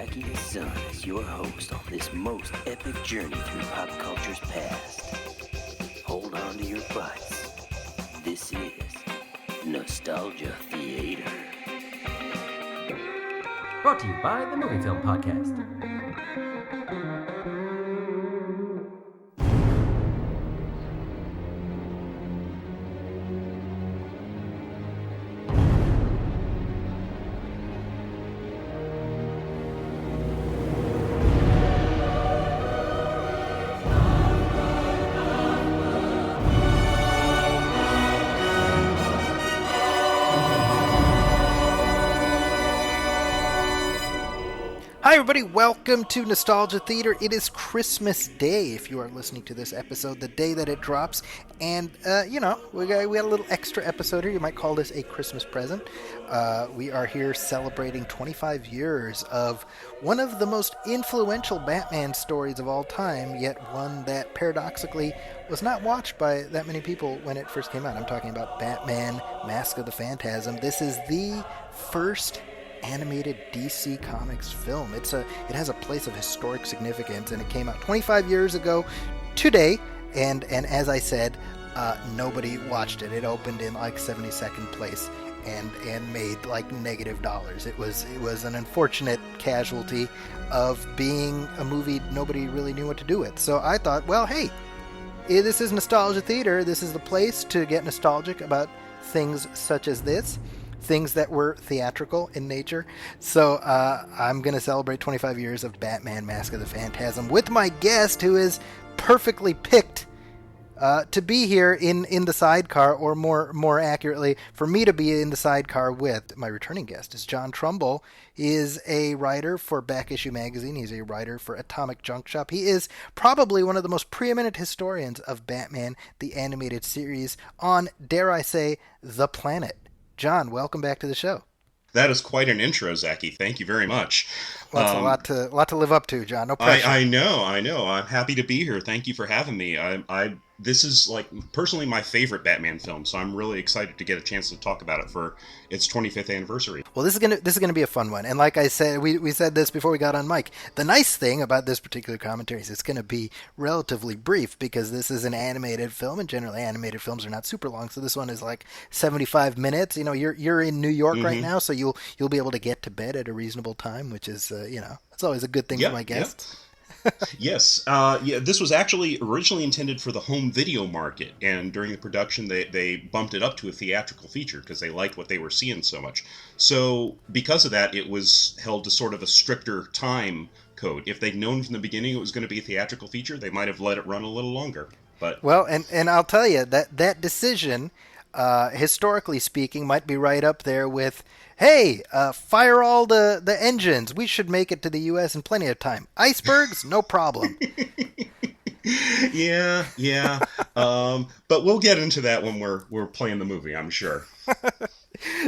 Zachy the Sun as your host on this most epic journey through pop culture's past. Hold on to your butts. This is Nostalgia Theater. Brought to you by the Movie Film Podcast. Hi everybody, welcome to Nostalgia Theater. It is Christmas Day if you are listening to this episode, the day that it drops. And, we got a little extra episode here. You might call this a Christmas present. We are here celebrating 25 years of one of the most influential Batman stories of all time, yet one that paradoxically was not watched by that many people when it first came out. I'm talking about Batman, Mask of the Phantasm. This is the first animated DC Comics film. It has a place of historic significance, and it came out 25 years ago today, and as I said, nobody watched it. It opened in like 72nd place and made like negative dollars. It was an unfortunate casualty of being a movie nobody really knew what to do with. So I thought, well, hey, this is Nostalgia Theater. This is the place to get nostalgic about things such as this. Things that were theatrical in nature. So I'm going to celebrate 25 years of Batman Mask of the Phantasm with my guest, who is perfectly picked to be here in the sidecar, or more accurately, for me to be in the sidecar with. My returning guest is John Trumbull. He is a writer for Back Issue Magazine. He's a writer for Atomic Junk Shop. He is probably one of the most preeminent historians of Batman, the animated series, on, dare I say, the planet. John, welcome back to the show. That is quite an intro, Zachy. Thank you very much. Well, it's a lot to live up to, John. No pressure. I know. I'm happy to be here. Thank you for having me. This is like personally my favorite Batman film, so I'm really excited to get a chance to talk about it for its 25th anniversary. Well, this is gonna be a fun one, and like I said, we said this before we got on mic. The nice thing about this particular commentary is it's gonna be relatively brief because this is an animated film, and generally animated films are not super long. So this one is like 75 minutes. You know, you're in New York right now, so you'll be able to get to bed at a reasonable time, which is it's always a good thing for my guests. Yes. This was actually originally intended for the home video market, and during the production they bumped it up to a theatrical feature because they liked what they were seeing so much. So because of that, it was held to sort of a stricter time code. If they'd known from the beginning it was going to be a theatrical feature, they might have let it run a little longer. But well, and I'll tell you that decision, historically speaking, might be right up there with, hey, fire all the engines. We should make it to the U.S. in plenty of time. Icebergs, no problem. Yeah. But we'll get into that when we're playing the movie, I'm sure.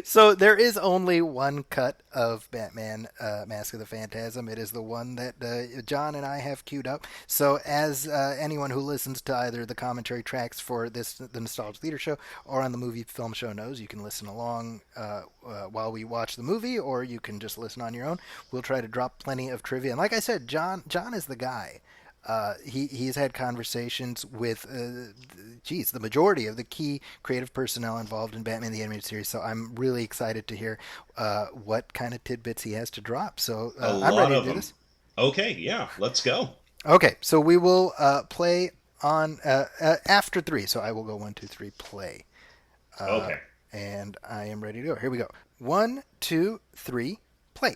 So there is only one cut of Batman Mask of the Phantasm. It is the one that John and I have queued up. So as anyone who listens to either the commentary tracks for the Nostalgia Theater show or on the movie film show knows, you can listen along while we watch the movie, or you can just listen on your own. We'll try to drop plenty of trivia. And like I said, John is the guy. He's had conversations with, the majority of the key creative personnel involved in Batman the Animated Series. So I'm really excited to hear what kind of tidbits he has to drop. So I'm ready to do this. Okay, yeah, let's go. Okay, so we will play on after 3. So I will go 1, 2, 3, play. Okay. And I am ready to go. Here we go. 1, 2, 3, play.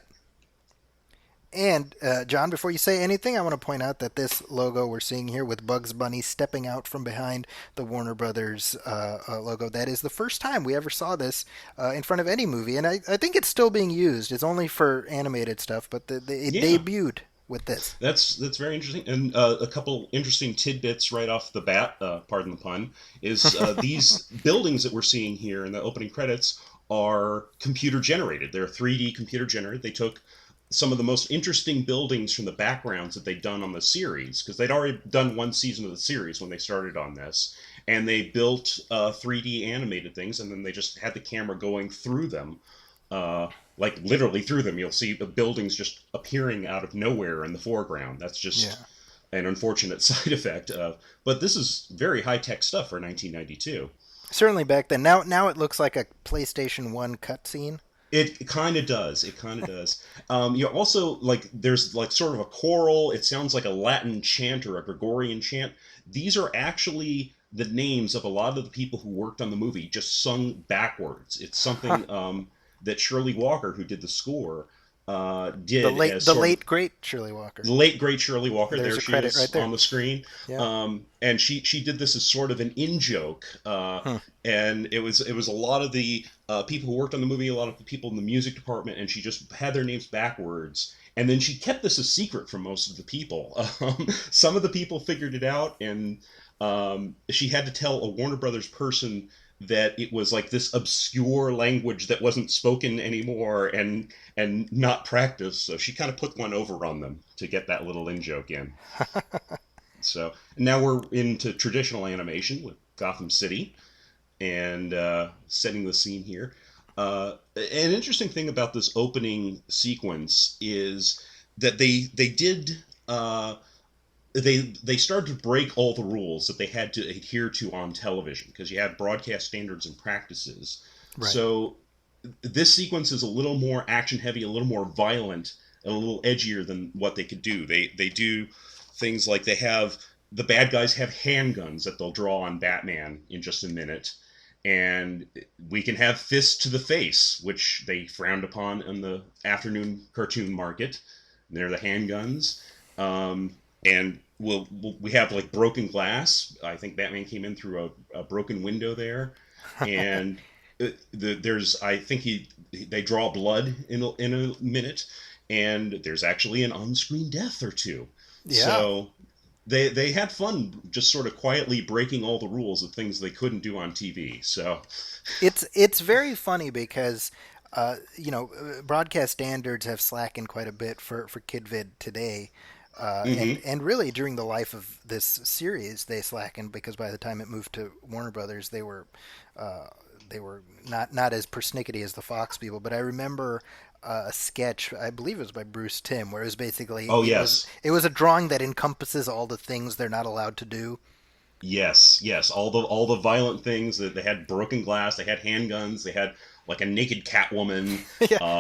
And, John, before you say anything, I want to point out that this logo we're seeing here with Bugs Bunny stepping out from behind the Warner Brothers logo, that is the first time we ever saw this in front of any movie. And I think it's still being used. It's only for animated stuff, but it debuted with this. That's very interesting. And a couple interesting tidbits right off the bat, pardon the pun, is these buildings that we're seeing here in the opening credits are computer generated. They're 3D computer generated. They took some of the most interesting buildings from the backgrounds that they'd done on the series, because they'd already done one season of the series when they started on this, and they built 3D animated things, and then they just had the camera going through them like literally through them. You'll see the buildings just appearing out of nowhere in the foreground. That's Yeah. just an unfortunate side effect of. But this is very high tech stuff for 1992. Certainly back then. Now it looks like a PlayStation 1 cutscene. It kind of does. It kind of does. You also like there's like sort of a choral. It sounds like a Latin chant or a Gregorian chant. These are actually the names of a lot of the people who worked on the movie, just sung backwards. It's something that Shirley Walker, who did the score, did as The sort of late great Shirley Walker. the late great Shirley Walker. There's There your she credit is right there. on the screen. Yeah. And she did this as sort of an in joke. Hmm. And it was a lot of the people who worked on the movie, a lot of the people in the music department, and she just had their names backwards. And then she kept this a secret from most of the people. Some of the people figured it out, and she had to tell a Warner Brothers person that it was like this obscure language that wasn't spoken anymore and not practiced. So she kind of put one over on them to get that little in joke in. So now we're into traditional animation with Gotham City and setting the scene here. An interesting thing about this opening sequence is that they did they started to break all the rules that they had to adhere to on television because you have broadcast standards and practices. Right. So this sequence is a little more action heavy, a little more violent, and a little edgier than what they could do. They do things like the bad guys have handguns that they'll draw on Batman in just a minute. And we can have fists to the face, which they frowned upon in the afternoon cartoon market. They're the handguns. And we have like broken glass. I think Batman came in through a broken window there. And I think they draw blood in a minute. And there's actually an on-screen death or two. Yeah. So they had fun just sort of quietly breaking all the rules of things they couldn't do on TV. So It's very funny because broadcast standards have slackened quite a bit for kidvid today. And really during the life of this series they slackened because by the time it moved to Warner Brothers they were not as persnickety as the Fox people. But I remember a sketch, I believe it was by Bruce Timm, where it was basically it was a drawing that encompasses all the things they're not allowed to do. Yes, all the violent things that they had broken glass, they had handguns, they had like a naked Catwoman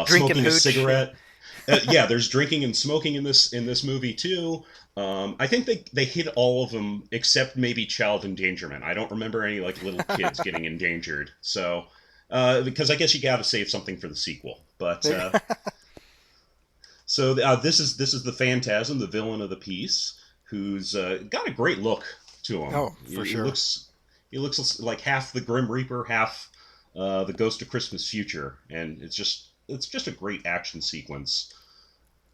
smoking a cigarette. There's drinking and smoking in this movie too. I think they hit all of them except maybe child endangerment. I don't remember any like little kids getting endangered. So because I guess you got to save something for the sequel. But so this is the Phantasm, the villain of the piece, who's got a great look to him. Oh, for sure. He looks like half the Grim Reaper, half the Ghost of Christmas Future, and it's just a great action sequence.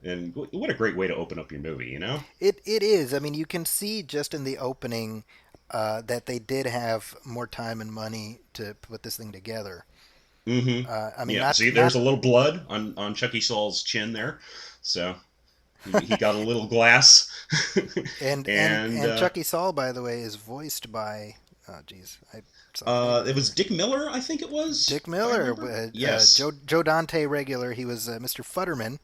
And what a great way to open up your movie, you know? It is. I mean, you can see just in the opening that they did have more time and money to put this thing together. Mm-hmm. I mean, there's a little blood on Chucky Saul's chin there, so he got a little glass. and Chucky Saul, by the way, is voiced by it was Dick Miller, I think it was. Dick Miller, yes. Joe Dante regular. He was Mr. Futterman.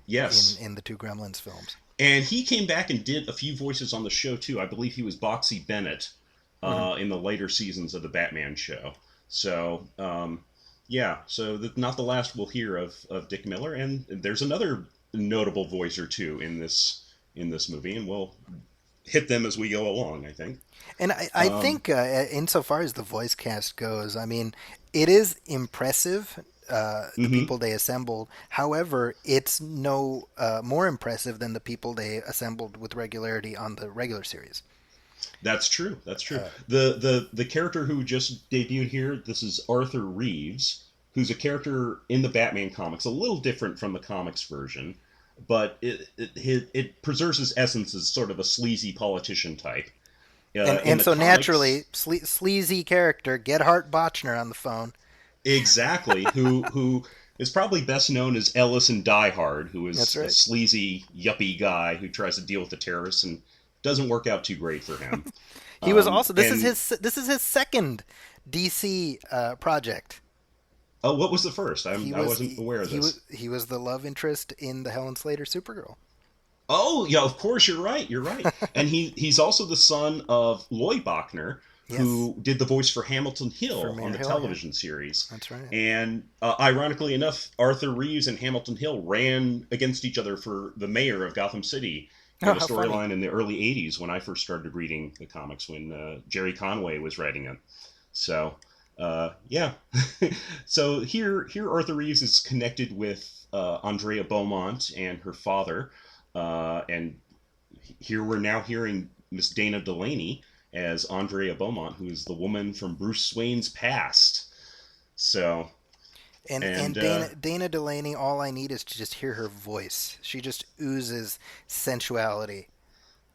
Yes. In the two Gremlins films. And he came back and did a few voices on the show too. I believe he was Boxy Bennett in the later seasons of the Batman show. So so not the last we'll hear of Dick Miller. And there's another notable voice or two in this movie, and we'll hit them as we go along, I think. And I think insofar as the voice cast goes, I mean, it is impressive. The people they assembled. However, it's no more impressive than the people they assembled with regularity on the regular series. That's true. The character who just debuted here, this is Arthur Reeves, who's a character in the Batman comics, a little different from the comics version, but it preserves his essence as sort of a sleazy politician type. And so comics, naturally, sleazy character, get Hart Bochner on the phone. Exactly. who is probably best known as Ellis in Die Hard, who is a sleazy, yuppie guy who tries to deal with the terrorists and doesn't work out too great for him. He was also this is his second DC project. Oh, what was the first? I wasn't aware of this. He was the love interest in the Helen Slater Supergirl. Oh, yeah, of course, you're right. You're right. And he's also the son of Lloyd Bachner, Yes, who did the voice for Hamilton for Hill on Mayor the Hill. Yeah, television series. that's right. And ironically enough, Arthur Reeves and Hamilton Hill ran against each other for the mayor of Gotham City Oh, in a how funny. storyline in the early '80s when I first started reading the comics when Jerry Conway was writing it. So, yeah. So here Arthur Reeves is connected with Andrea Beaumont and her father, and here we're now hearing Miss Dana Delaney as Andrea Beaumont, who is the woman from Bruce Wayne's past. So, And and Dana Delaney, all I need is to just hear her voice. She just oozes sensuality.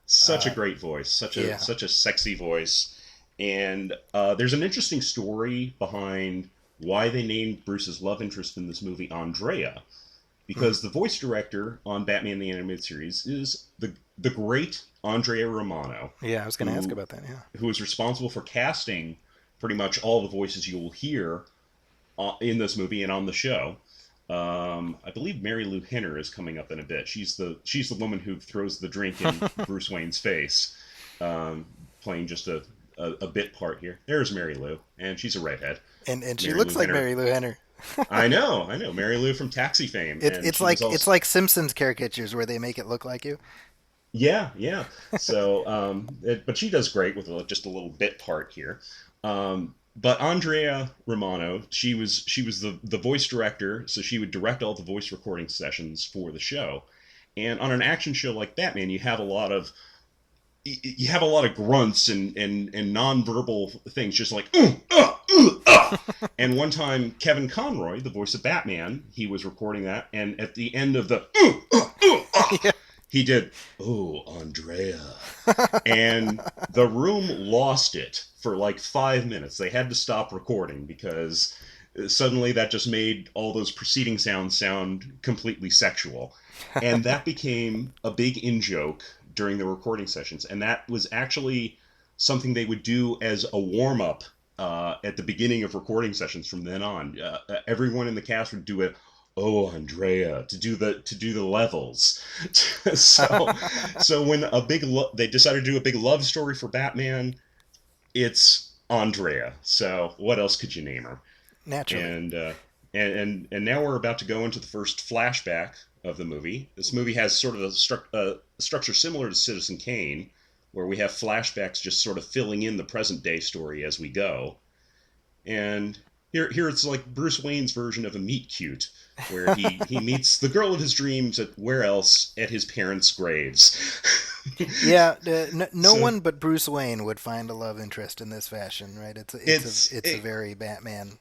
such a Uh, great voice, yeah. such a sexy voice. And there's an interesting story behind why they named Bruce's love interest in this movie Andrea, Mhm. because the voice director on Batman the Animated Series is the great Andrea Romano, Yeah, I was going to ask who about that. Yeah. who is responsible for casting pretty much all the voices you will hear in this movie and on the show. I believe Mary Lou Henner is coming up in a bit. She's the woman who throws the drink in Bruce Wayne's face, um, playing just a bit part here. There's Mary Lou, and she's a redhead. And she Mary looks Lou like Henner. Mary Lou Henner. I know Mary Lou from Taxi fame, and It's she was like also Simpsons caricatures where they make it look like you. yeah, yeah. So, but she does great with just a little bit part here. But Andrea Romano, she was the voice director, so she would direct all the voice recording sessions for the show. And on an action show like Batman, you have a lot of grunts and nonverbal things, just like And one time, Kevin Conroy, the voice of Batman, he was recording that, and at the end of the Yeah. he did, "Oh, Andrea," and the room lost it for like 5 minutes. They had to stop recording because suddenly that just made all those preceding sounds sound completely sexual, and that became a big in joke during the recording sessions. And that was actually something they would do as a warm up at the beginning of recording sessions. From then on, everyone in the cast would do it. Oh, Andrea, to do the levels. so so when they decided to do a big love story for Batman, it's Andrea. So what else could you name her? Naturally. And and now we're about to go into the first flashback of the movie. This movie has sort of a structure similar to Citizen Kane, where we have flashbacks just sort of filling in the present day story as we go. And here it's like Bruce Wayne's version of a meet cute, where he meets the girl of his dreams at where else? At his parents' graves. Yeah, no So one but Bruce Wayne would find a love interest in this fashion, right? it's It's a very Batman.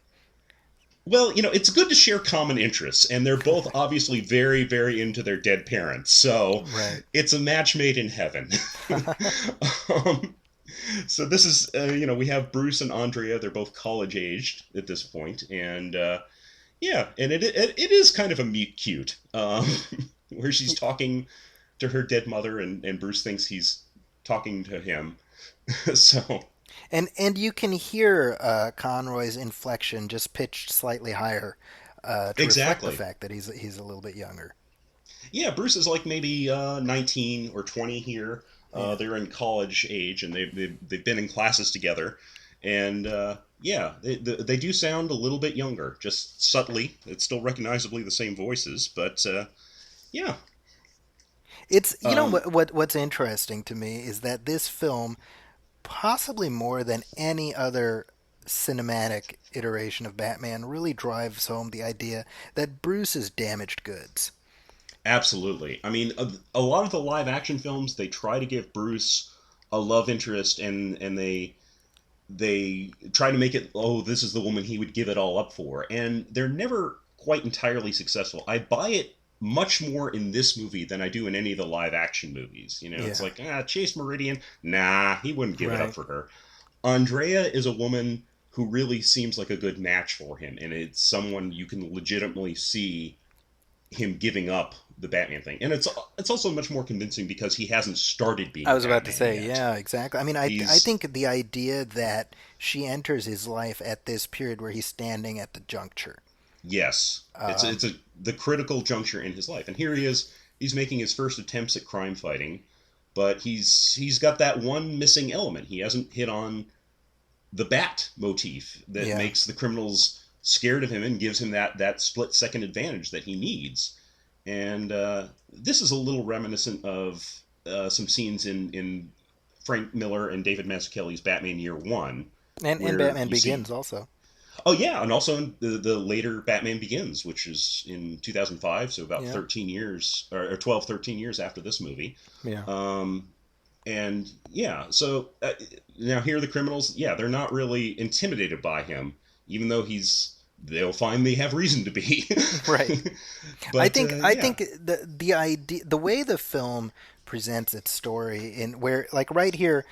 well, it's good to share common interests, and they're both obviously very, very into their dead parents. So Right. it's a match made in heaven. um, so this is, we have Bruce and Andrea. They're both college aged at this point, and yeah, and it is kind of a meet cute, where she's talking to her dead mother, and Bruce thinks he's talking to him. So And you can hear Conroy's inflection just pitched slightly higher to reflect the exactly, fact that he's a little bit younger. yeah, Bruce is like maybe 19 or 20 here. Yeah. They're in college age, and they've been in classes together, and yeah, they do sound a little bit younger, just subtly. It's still recognizably the same voices, but yeah. It's Um, what's interesting to me is that this film, possibly more than any other cinematic iteration of Batman, really drives home the idea that Bruce is damaged goods. Absolutely. I mean, a lot of the live action films they try to give Bruce a love interest, and they try to make it, oh, this is the woman he would give it all up for, and they're never quite entirely successful. I buy it much more in this movie than I do in any of the live action movies. It's Yeah. like, Chase Meridian, nah, he wouldn't give it up Right. for her. Andrea is a woman who really seems like a good match for him, and it's someone you can legitimately see him giving up the Batman thing. And it's also much more convincing because he hasn't started I being was about to Batman say, yet. yeah, exactly. I mean, I He's think the idea that she enters his life at this period where he's standing at the juncture. Yes, it's the critical juncture in his life, and here he is. He's making his first attempts at crime fighting, but he's got that one missing element. He hasn't hit on the bat motif that Yeah. makes the criminals scared of him and gives him that split second advantage that he needs. And this is a little reminiscent of some scenes in Frank Miller and David Mazzucchelli's Batman Year One, And where Batman you see. Begins also. Oh yeah, and also in the later Batman Begins, which is in 2005, so about Yeah. 13 years or 12, 13 years after this movie. Yeah. And yeah, so now here are the criminals. Yeah, they're not really intimidated by him, even though they'll find they have reason to be. Right. But I yeah. think the idea, the way the film presents its story, in where like right here,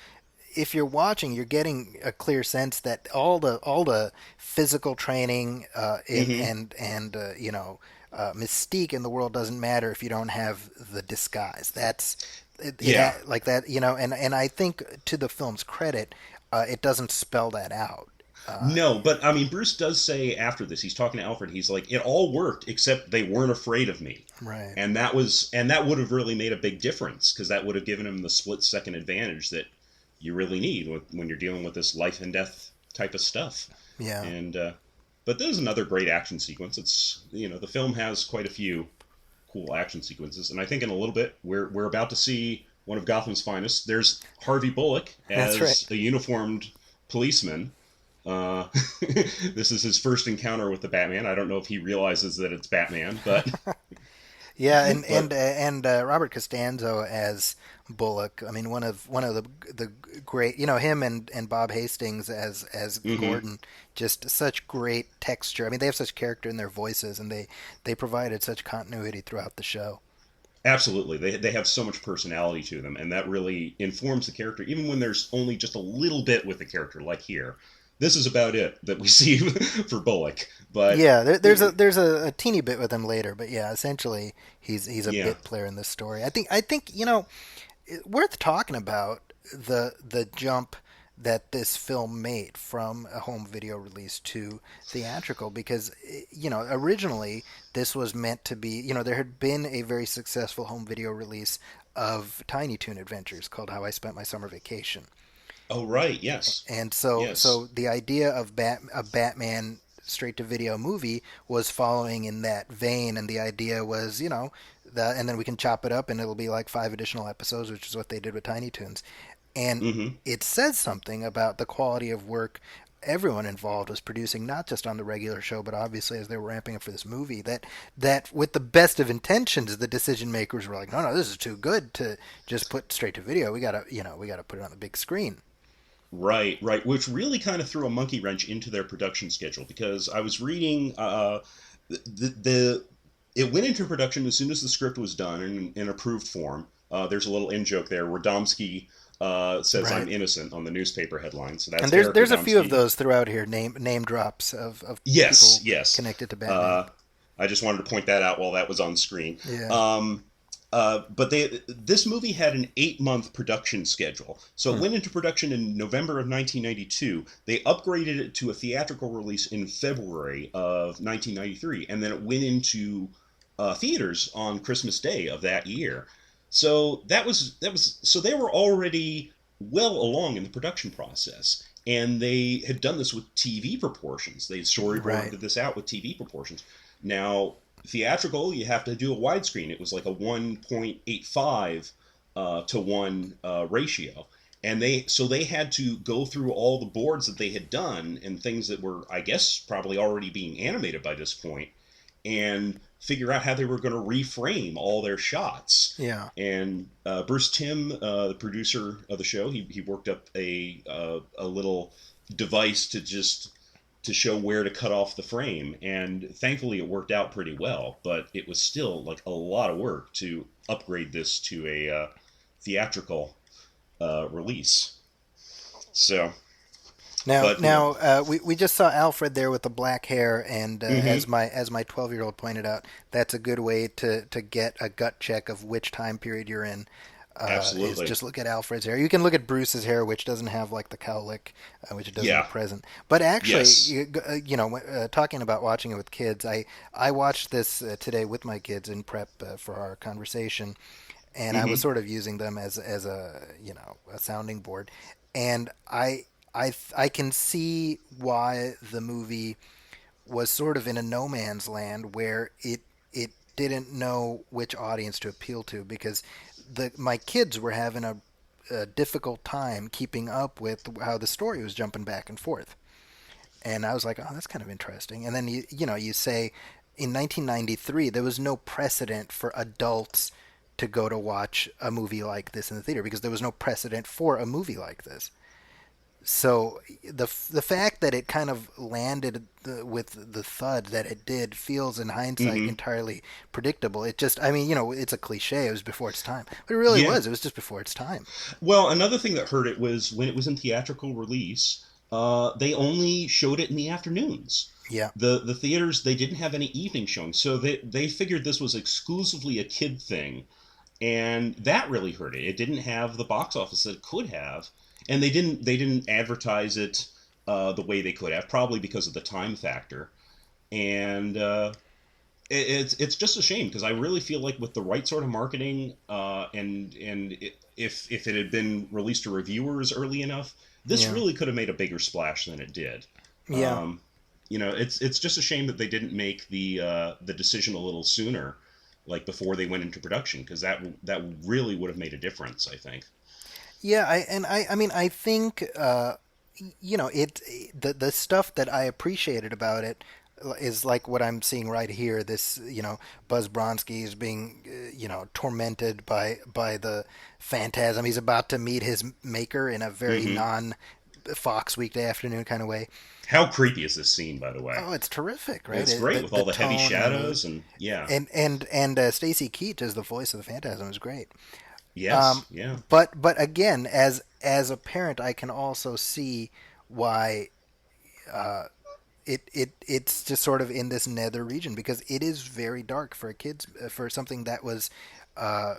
if you're watching, you're getting a clear sense that all the physical training Hmm. mystique in the world doesn't matter if you don't have the disguise. That's Yeah. like that, and I think to the film's credit, it doesn't spell that out. Uh, No, but I mean, Bruce does say after this, he's talking to Alfred. He's like, "It all worked except they weren't afraid of me," right. and that would have really made a big difference because that would have given him the split second advantage that you really need when you're dealing with this life and death type of stuff. Yeah. And but there's another great action sequence. It's the film has quite a few cool action sequences, and I think in a little bit we're about to see one of Gotham's finest. There's Harvey Bullock That's right. as a uniformed policeman. Uh, this is his first encounter with the Batman. I don't know if he realizes that it's Batman, but Yeah, and but Robert Costanzo as Bullock. I mean, one of the great, him and Bob Hastings as mhm. Gordon. Just such great texture. I mean, they have such character in their voices, and they provided such continuity throughout the show. Absolutely, they have so much personality to them, and that really informs the character, even when there's only just a little bit with the character. Like here, this is about it that we see for Bullock. But Yeah, there's a teeny bit with him later, but yeah, essentially he's a yeah, bit player in this story. I think worth talking about the jump that this film made from a home video release to theatrical, because originally this was meant to be, there had been a very successful home video release of Tiny Toon Adventures called How I Spent My Summer Vacation. oh right, yes, And so yes, the idea of a Batman straight to video movie was following in that vein, and the idea was, that, and then we can chop it up and it'll be like 5 additional episodes, which is what they did with Tiny Toons. And hmm, it says something about the quality of work everyone involved was producing, not just on the regular show, but obviously as they were ramping up for this movie. That with the best of intentions, the decision makers were like, no, this is too good to just put straight to video. We gotta put it on the big screen. right, right, which really kind of threw a monkey wrench into their production schedule because I was reading the it went into production as soon as the script was done in approved form. There's a little in joke there where Domsky says Right. I'm innocent on the newspaper headline, so And that's there's Eric there's a few of Radomski. those throughout here, name drops of Yes, people yes. connected to Batman. Uh, I just wanted to point that out while that was on screen. Yeah. Um, but this movie had an 8-month production schedule, so it Hmm. went into production in November of 1992. They upgraded it to a theatrical release in February of 1993, and then it went into theaters on Christmas Day of that year. So so they were already well along in the production process, and they had done this with TV proportions. They Right. storyboarded this out with TV proportions. Now, theatrical, you have to do a widescreen. It was like a 1.85 to 1 ratio. And they had to go through all the boards that they had done and things that were, I guess, probably already being animated by this point, and figure out how they were going to reframe all their shots. Yeah. And Bruce Timm, the producer of the show, he worked up a little device to show where to cut off the frame, and thankfully it worked out pretty well. But it was still like a lot of work to upgrade this to a theatrical release. So, Now, but now we just saw Alfred there with the black hair, and hmm, as my 12-year-old pointed out, that's a good way to get a gut check of which time period you're in. Is Absolutely. just look at Alfred's hair. You can look at Bruce's hair, which doesn't have like the cowlick, which it does in the Yeah. present. But actually, Yes. talking about watching it with kids, I watched this today with my kids in prep for our conversation, and I was Hmm. sort of using them as a a sounding board, and I can see why the movie was sort of in a no man's land where it didn't know which audience to appeal to because my kids were having a difficult time keeping up with how the story was jumping back and forth. And I was like, oh, that's kind of interesting. And then you say in 1993 there was no precedent for adults to go to watch a movie like this in the theater because there was no precedent for a movie like this. So the fact that it kind of landed with the thud that it did feels in hindsight Hmm. entirely predictable. It just, I mean, it's a cliche. It was before its time, but it really Yeah. was. It was just before its time. Well, another thing that hurt it was when it was in theatrical release, they only showed it in the afternoons. Yeah, The theaters, they didn't have any evening showing, so they figured this was exclusively a kid thing, and that really hurt it. It didn't have the box office that it could have, and they didn't advertise it the way they could have, probably because of the time factor. And it's just a shame because I really feel like with the right sort of marketing if it had been released to reviewers early enough, this yeah, really could have made a bigger splash than it did. yeah. Um, it's just a shame that they didn't make the decision a little sooner, like before they went into production, because that really would have made a difference, I think. Yeah, I mean, I think the stuff that I appreciated about it is like what I'm seeing right here. This, Buzz Bronski is being, tormented by the Phantasm. He's about to meet his maker in a very Hmm. non Fox weekday afternoon kind of way. How creepy is this scene, by the way? Oh, it's terrific, right? It's great with The all the heavy tone and the mood, shadows and yeah. and Stacy Keach as the voice of the Phantasm is great. Yes, Um, yeah. but again, as a parent, I can also see why it's just sort of in this nether region because it is very dark for kids for something that was uh,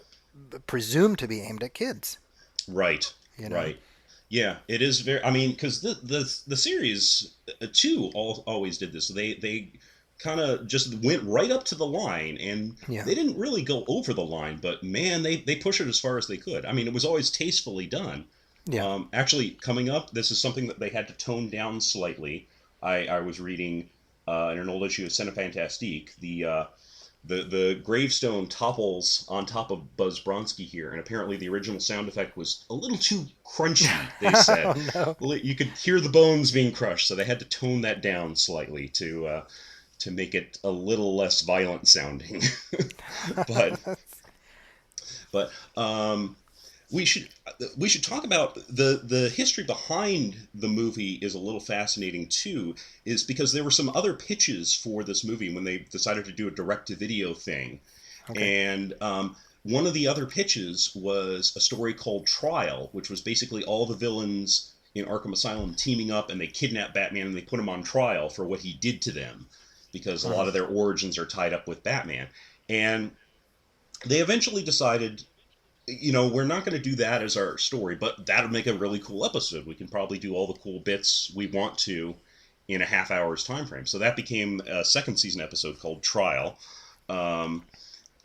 presumed to be aimed at kids. Right, You know. right. Yeah, it is very. I mean, because the series too always did this. They kind of just went right up to the line, and Yeah. they didn't really go over the line. But man, they push it as far as they could. I mean, it was always tastefully done. Yeah. Actually, coming up, this is something that they had to tone down slightly. I was reading in an old issue of Fantastique, the gravestone topples on top of Buzz Bronski here, and apparently the original sound effect was a little too crunchy. They said Oh no. you could hear the bones being crushed, so they had to tone that down slightly to make it a little less violent sounding. but but we should we should talk about the history behind the movie is a little fascinating too, is because there were some other pitches for this movie when they decided to do a direct to video thing, Okay. and one of the other pitches was a story called Trial, which was basically all the villains in Arkham Asylum teaming up and they kidnap Batman and they put him on trial for what he did to them, because a lot Uh-huh. of their origins are tied up with Batman. And they eventually decided, we're not going to do that as our story, but that'll make a really cool episode. We can probably do all the cool bits we want to in a half hour's time frame. So that became a second season episode called Trial. Um,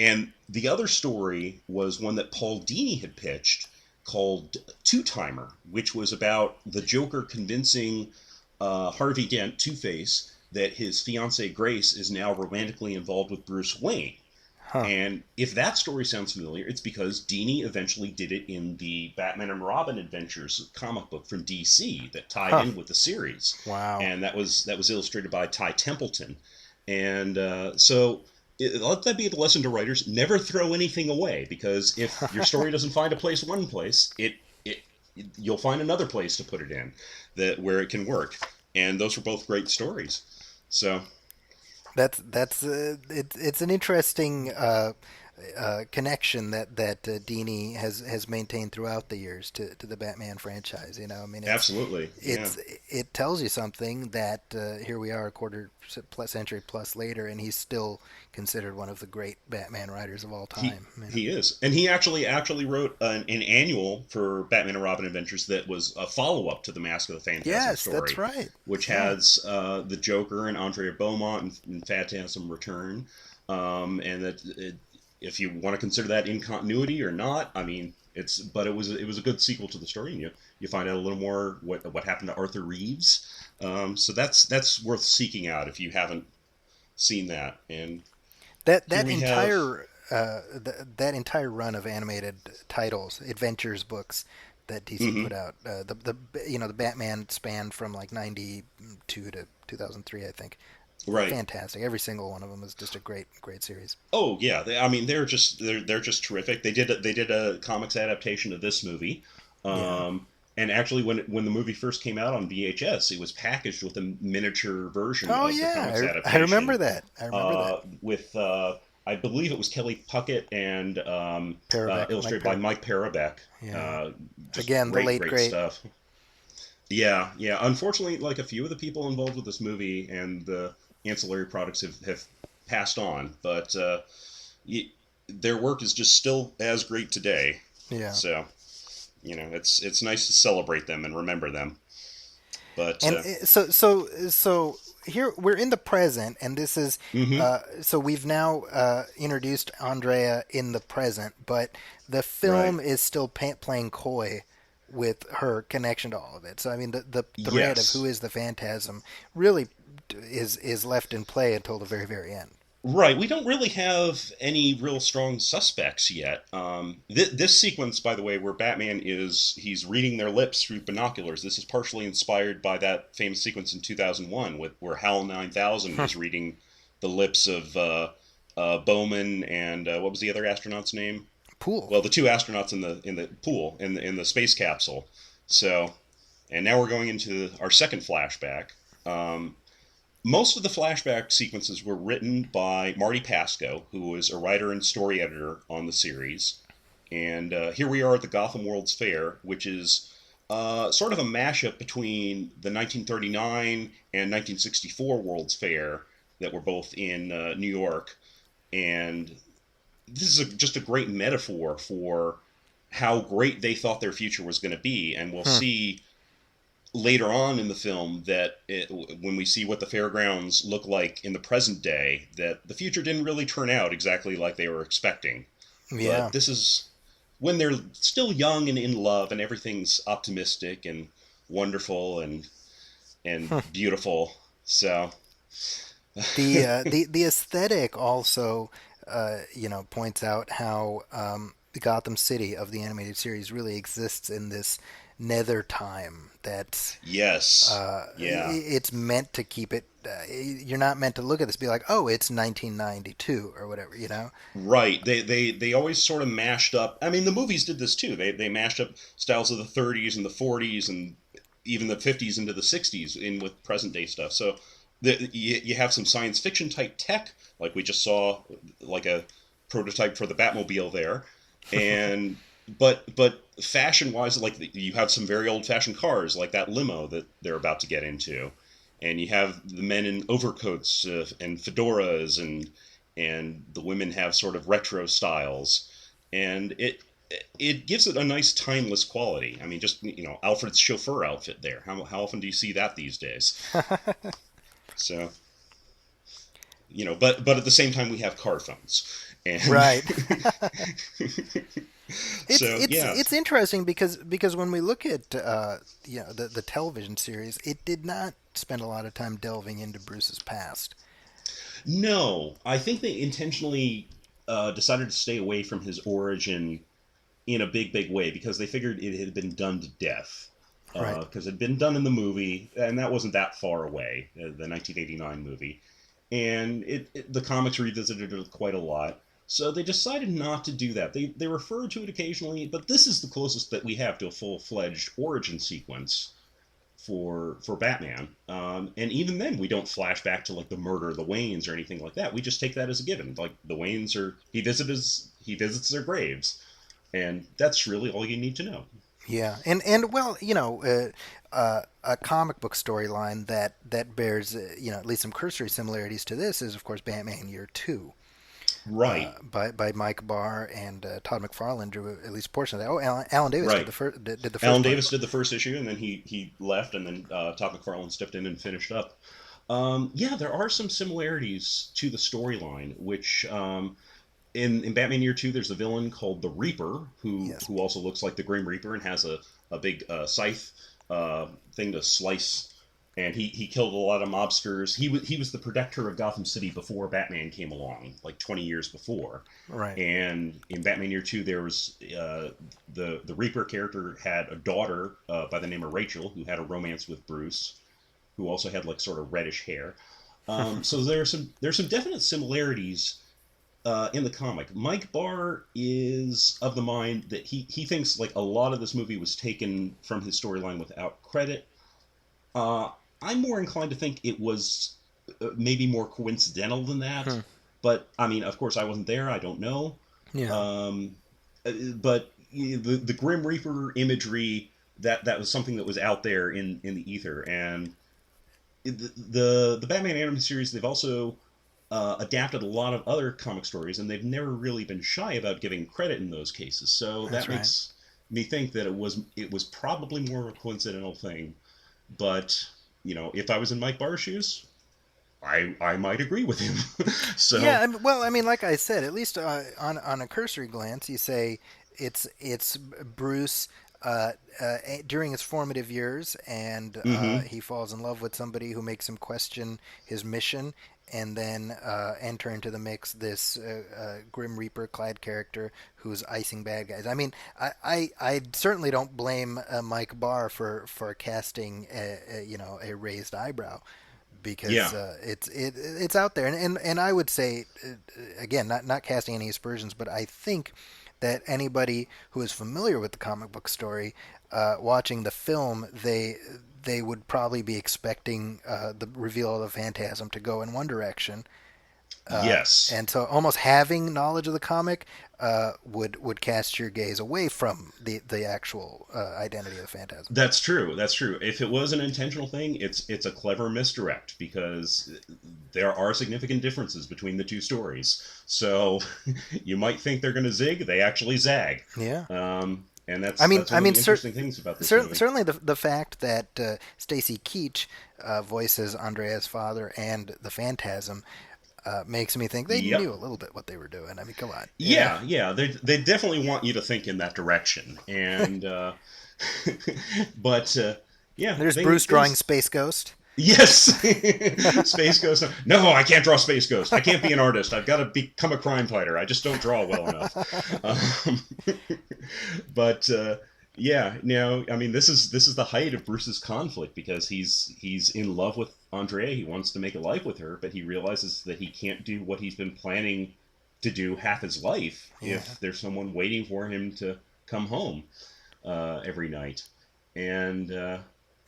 and the other story was one that Paul Dini had pitched called Two Timer, which was about the Joker convincing Harvey Dent, Two Face, that his fiancee Grace is now romantically involved with Bruce Wayne. Huh. And if that story sounds familiar, it's because Dini eventually did it in the Batman and Robin Adventures comic book from DC that tied Huh. in with the series, Wow. and that was illustrated by Ty Templeton. And let that be the lesson to writers: never throw anything away, because if your story doesn't find a place one place, it you'll find another place to put it in that where it can work. And those were both great stories. So It's an interesting connection that Dini has maintained throughout the years to the Batman franchise. I mean, Absolutely, yeah. it tells you something that here we are a century plus later, and he's still considered one of the great Batman writers of all He time. he is, and he actually wrote an annual for Batman and Robin Adventures that was a follow up to the Mask of the Phantasm Yes, that's story, right. which Yeah. has the Joker and Andrea Beaumont and Phantasm return, and if you want to consider that in continuity or not, I mean, it was a good sequel to the story, and you find out a little more what happened to Arthur Reeves. So that's worth seeking out if you haven't seen that. And That here that we have. entire that entire run of animated titles, adventures books that DC put Mhm. out, the Batman spanned from like '92 to 2003, I think. Right. Fantastic. Every single one of them is just a great series. Oh yeah, I mean they're just terrific. They did a comics adaptation of this movie, Yeah. and actually when the movie first came out on VHS, it was packaged with a miniature version Oh of the comics yeah, I remember adaptation, that. I remember that. with I believe it was Kelly Puckett and Mike illustrated by Parab. Mike Parobeck. Yeah. Uh, just Again, the great late great great. stuff. Yeah, yeah. Unfortunately, like a few of the people involved with this movie and the ancillary products have passed on, but y their work is just still as great today. Yeah. So, it's nice to celebrate them and remember them. But And so here we're in the present, and this is hmm so we've now introduced Andrea in the present, but the right. film is still playing coy with her connection to all of it. So I mean, the thread of who Yes. is the Phantasm really is left in play until the very end. Right. We don't really have any real strong suspects yet. This sequence, by the way, where Batman he's reading their lips through binoculars. This is partially inspired by that famous sequence in 2001 where Hal 9000 is reading the lips of Bowman and what was the other astronaut's name? Pool. Well, the two astronauts in the pool in the space capsule. So, and now we're going into our second flashback. Um, Most of the flashback sequences were written by Marty Pasco, who was a writer and story editor on the series. And here we are at the Gotham World's Fair, which is sort of a mashup between the 1939 and 1964 World's Fair that were both in New York. And this is just a great metaphor for how great they thought their future was going to be. And we'll Hmm. see later on in the film that when we see what the fairgrounds look like in the present day, that the future didn't really turn out exactly like they were expecting. Yeah. But this is when they're still young and in love, and everything's optimistic and wonderful and beautiful. So, The aesthetic also points out how the Gotham City of the animated series really exists in this nether time that yes, yeah. it's meant to keep it. You're not meant to look at this and be like, oh, it's 1992 or whatever, you know. Right. They always sort of mashed up. I mean, the movies did this too. They mashed up styles of the 30s and the 40s and even the 50s into the 60s in with present day stuff. So you have some science fiction type tech, like we just saw, like a prototype for the Batmobile there, and but fashion wise, like you have some very old fashioned cars, like that limo that they're about to get into, and you have the men in overcoats and fedoras, and the women have sort of retro styles, and it gives it a nice timeless quality. I mean, just Alfred's chauffeur outfit there. How often do you see that these days? So but at the same time we have car phones, and Right. It's so it's yeah. it's interesting because when we look at the television series, it did not spend a lot of time delving into Bruce's past. No, I think they intentionally decided to stay away from his origin in a big way because they figured it had been done to death. Right. Because it had been done in the movie, and that wasn't that far away, the 1989 movie, and the comics revisited it quite a lot. So they decided not to do that. They referred to it occasionally, but this is the closest that we have to a full fledged origin sequence for Batman. And even then, we don't flash back to like the murder of the Waynes or anything like that. We just take that as a given. Like the Waynes are he visits their graves, and that's really all you need to know. Yeah, and well, a comic book storyline that bears at least some cursory similarities to this is of course Batman Year Two, Right, by Mike Barr and Todd McFarlane drew at least a portion of that. Oh, Alan Davis right. did the Alan first one. Davis did the first issue, and then he left, and then Todd McFarlane stepped in and finished up. Yeah, there are some similarities to the storyline, which in Batman Year Two, there's a villain called the Reaper, Yes. who also looks like the Grim Reaper and has a big scythe thing to slice. And he killed a lot of mobsters. He was the protector of Gotham City before Batman came along, like 20 years before. Right. And in Batman Year Two, there was the Reaper character had a daughter by the name of Rachel who had a romance with Bruce, who also had like sort of reddish hair. So there's some definite similarities in the comic. Mike Barr is of the mind that he thinks like a lot of this movie was taken from his storyline without credit. Uh, I'm more inclined to think it was maybe more coincidental than that. Hmm. But I mean, of course, I wasn't there. I don't know. Yeah. Um, but the Grim Reaper imagery that was something that was out there in the ether, and the Batman animated series, they've also adapted a lot of other comic stories, and they've never really been shy about giving credit in those cases. So That's that right. makes me think that it was probably more of a coincidental thing. But if I was in Mike Barr's shoes, I might agree with him. So Yeah, well, I mean, like I said, at least on a cursory glance, you say it's Bruce during his formative years, and hmm he falls in love with somebody who makes him question his mission, and then enter into the mix this Grim Reaper clad character who's icing bad guys. I mean, I certainly don't blame Mike Barr for casting a raised eyebrow because yeah, it's out there, and I would say again, not casting any aspersions, but I think that anybody who is familiar with the comic book story, watching the film, they would probably be expecting the reveal of the Phantasm to go in one direction, yes. and so almost having knowledge of the comic would cast your gaze away from the actual identity of the Phantasm. That's true. That's true. If it was an intentional thing, it's a clever misdirect because there are significant differences between the two stories. So you might think they're going to zig, they actually zag. Yeah. And I mean, that's one of the interesting things about this movie. certainly the fact that Stacy Keach voices Andrea's father and the Phantasm makes me think they Yep. knew a little bit what they were doing. I mean, come on. Yeah. Yeah, yeah. They definitely want you to think in that direction. And but yeah, There's Bruce drawing things. Space Ghost. Yes, Space Ghost. No, I can't draw Space Ghost. I can't be an artist. I've got to become a crime fighter. I just don't draw well enough. But yeah, no, I mean this is the height of Bruce's conflict because he's in love with Andrea. He wants to make a life with her, but he realizes that he can't do what he's been planning to do half his life Yeah. if there's someone waiting for him to come home every night. And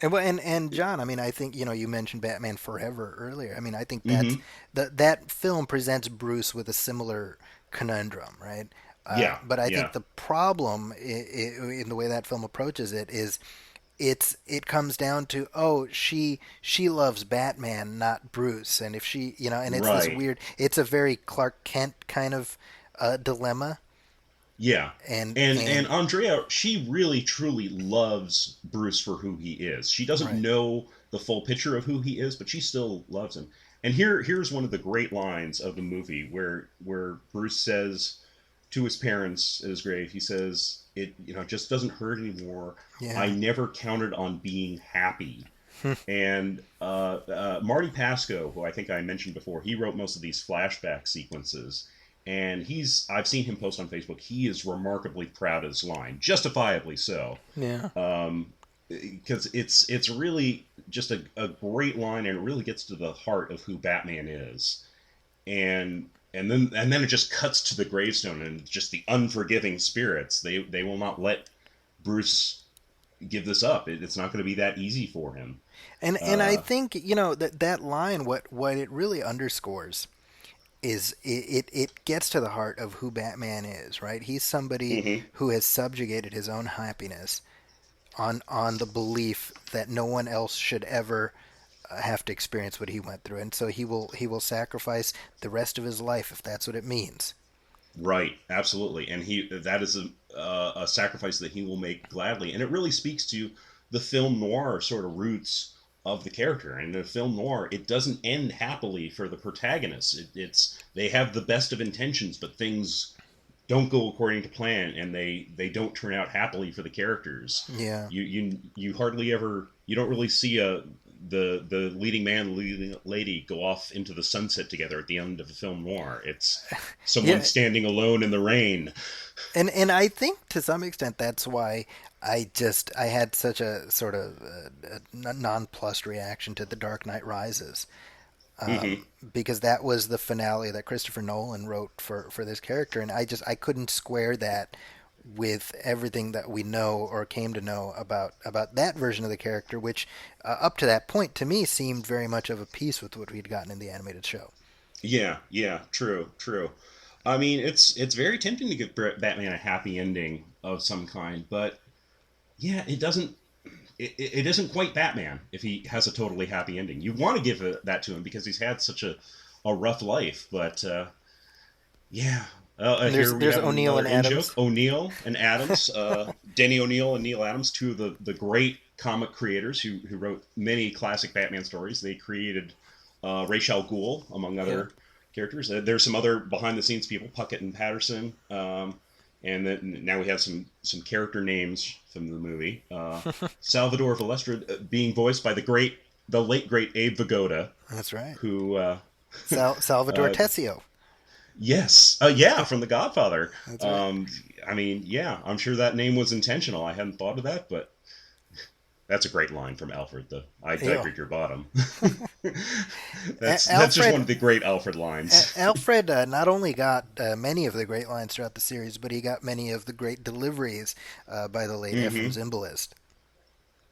And John, I mean, I think you mentioned Batman Forever earlier. I mean, I think that's mhm, that film presents Bruce with a similar conundrum, right? yeah, But I think yeah, the problem in the way that film approaches it is it comes down to, oh, she loves Batman, not Bruce, and if she and it's this right. weird, it's a very Clark Kent kind of dilemma, Yeah. and And Andrea, she really truly loves Bruce for who he is. She doesn't right, know the full picture of who he is, but she still loves him. And here's one of the great lines of the movie where Bruce says to his parents at his grave, he says, "It just doesn't hurt anymore. I yeah, never counted on being happy." And Marty Pasco, who I think I mentioned before, he wrote most of these flashback sequences. And I've seen him post on Facebook. He is remarkably proud of this line, justifiably so, yeah. because it's really just a great line, and it really gets to the heart of who Batman is. And then it just cuts to the gravestone and just the unforgiving spirits. They will not let Bruce give this up. It's not going to be that easy for him. And I think, that line, what it really underscores is it gets to the heart of who Batman is, right? He's somebody Hmm. who has subjugated his own happiness on the belief that no one else should ever have to experience what he went through, and so he will sacrifice the rest of his life if that's what it means. Right, absolutely, and that is a sacrifice that he will make gladly, and it really speaks to the film noir sort of roots of the character. And in a film noir, it doesn't end happily for the protagonists. It's they have the best of intentions, but things don't go according to plan, and they don't turn out happily for the characters. Yeah. You hardly ever, you don't really see the leading man, the leading lady go off into the sunset together at the end of a film noir. It's someone Yeah. standing alone in the rain. And I think to some extent that's why I had such a sort of nonplussed reaction to The Dark Knight Rises, Hmm. because that was the finale that Christopher Nolan wrote for this character, and I couldn't square that with everything that we know or came to know about that version of the character, which up to that point to me seemed very much of a piece with what we'd gotten in the animated show. Yeah, yeah, true, true. I mean, it's very tempting to give Batman a happy ending of some kind, but yeah, it isn't quite Batman if he has a totally happy ending. You want to give that to him because he's had such a rough life, but yeah. And Here we there's have O'Neill another and in joke. Adams. O'Neill and Adams, Denny O'Neill and Neil Adams, two of the great comic creators who wrote many classic Batman stories. They created Ra's al Ghul, among Yeah. other characters. There's some other behind the scenes people, Puckett and Patterson, and then now we have some character names from the movie. Salvador Valestra being voiced by the late great Abe Vigoda, That's right. who Salvador uh, Tessio. yes, yeah, from The Godfather. That's right. Um, I mean, yeah, I'm sure that name was intentional. I hadn't thought of that, but that's a great line from Alfred. I Yeah. diapered your bottom. That's just one Alfred of the great Alfred lines. Alfred not only got many of the great lines throughout the series, but he got many of the great deliveries by the late Ephraim Hmm. Zimbalist.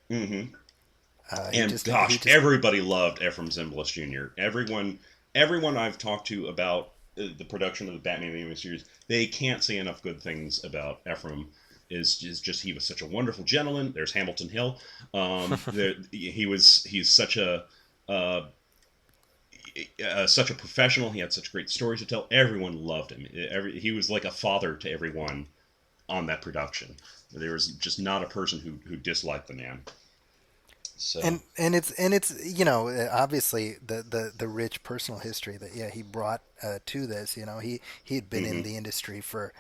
Hmm. He And just he gosh, just everybody loved Ephraim Zimbalist Jr. Everyone I've talked to about the production of the Batman animated series, they can't say enough good things about Ephraim. Is just he was such a wonderful gentleman. There's Hamilton Hill. He's uh, such a professional. He had such great stories to tell. Everyone loved him. He was like a father to everyone on that production. There was just not a person who disliked the man. So. and it's obviously the rich personal history that he brought to this. He had been in Hmm. the industry for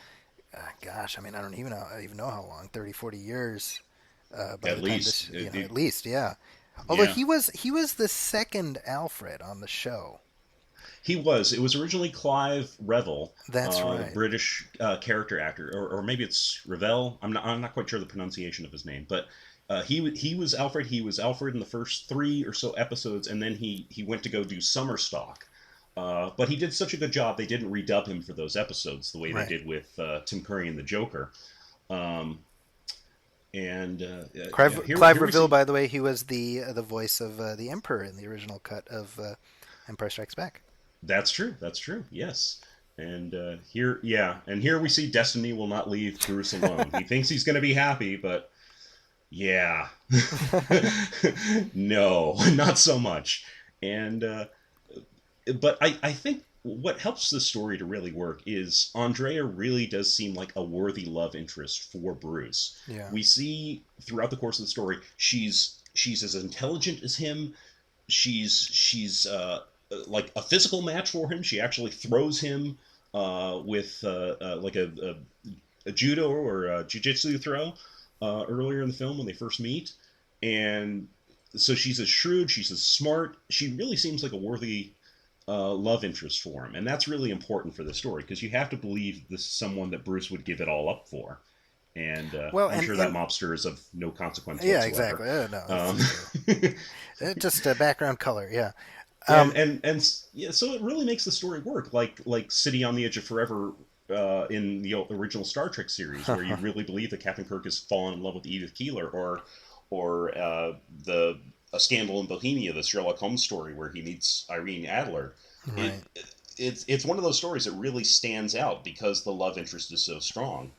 gosh, I mean, I don't even know how long, 30, 40 years by At the time least, this, at least, yeah. Although yeah, he was the second Alfred on the show. he was. It was originally Clive Revill, That's the right. British character actor, or maybe it's Revell. I'm not quite sure the pronunciation of his name, but he was Alfred. He was Alfred in the first three or so episodes, and then he went to go do summer stock. But he did such a good job, they didn't redub him for those episodes the way they Right. did with Tim Curry and the Joker. Um, and yeah, Clive here we Reville, see. by the way, he was the voice of the Emperor in the original cut of Empire Strikes Back. That's true. That's true. Yes. And here, yeah, and here we see Destiny will not leave Bruce alone. He thinks he's going to be happy, but yeah, no, not so much. And but I think what helps the story to really work is Andrea really does seem like a worthy love interest for Bruce. Yeah. We see throughout the course of the story, she's as intelligent as him. She's like a physical match for him. She actually throws him with like a judo or a jiu-jitsu throw earlier in the film when they first meet. And so she's as shrewd, she's as smart. She really seems like a worthy love interest for him, and that's really important for the story because you have to believe this is someone that Bruce would give it all up for. And Well, I'm and, sure that and mobster is of no consequence yeah, whatsoever. exactly. No, Um, it's just background color. Yeah. and Um, and and yeah, so it really makes the story work. Like City on the Edge of Forever in the original Star Trek series, where you really believe that Captain Kirk has fallen in love with Edith Keeler, or the A Scandal in Bohemia, the Sherlock Holmes story where he meets Irene Adler. It, Right. it's one of those stories that really stands out because the love interest is so strong,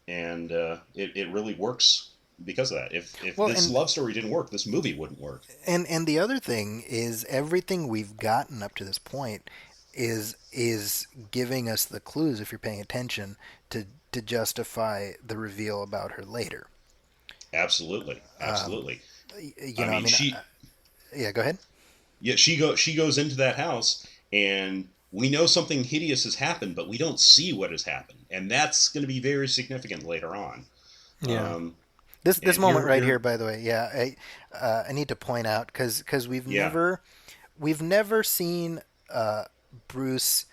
and it really works because of that. If Well, this love story didn't work, this movie wouldn't work. and the other thing is everything we've gotten up to this point is giving us the clues, if you're paying attention, to justify the reveal about her later. Absolutely, absolutely. You I know, I mean, mean, yeah. Go ahead. she goes into that house, and we know something hideous has happened, but we don't see what has happened, and that's going to be very significant later on. Yeah. Um, This and moment right here, here, by the way, yeah, I need to point out because yeah, we've never seen Bruce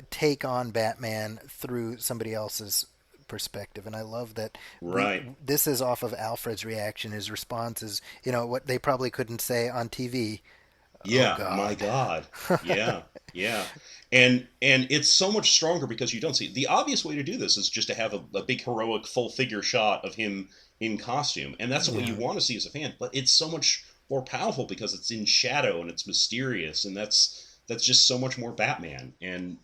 take on Batman through somebody else's perspective, and I love that right. this is off of Alfred's reaction. His response is, you know, what they probably couldn't say on TV. Oh Yeah, my God. God. Yeah, yeah. And it's so much stronger because you don't see the obvious way to do this is just to have a big heroic full figure shot of him in costume. And that's what you Yeah. want to see as a fan, but it's so much more powerful because it's in shadow and it's mysterious, and that's just so much more Batman. And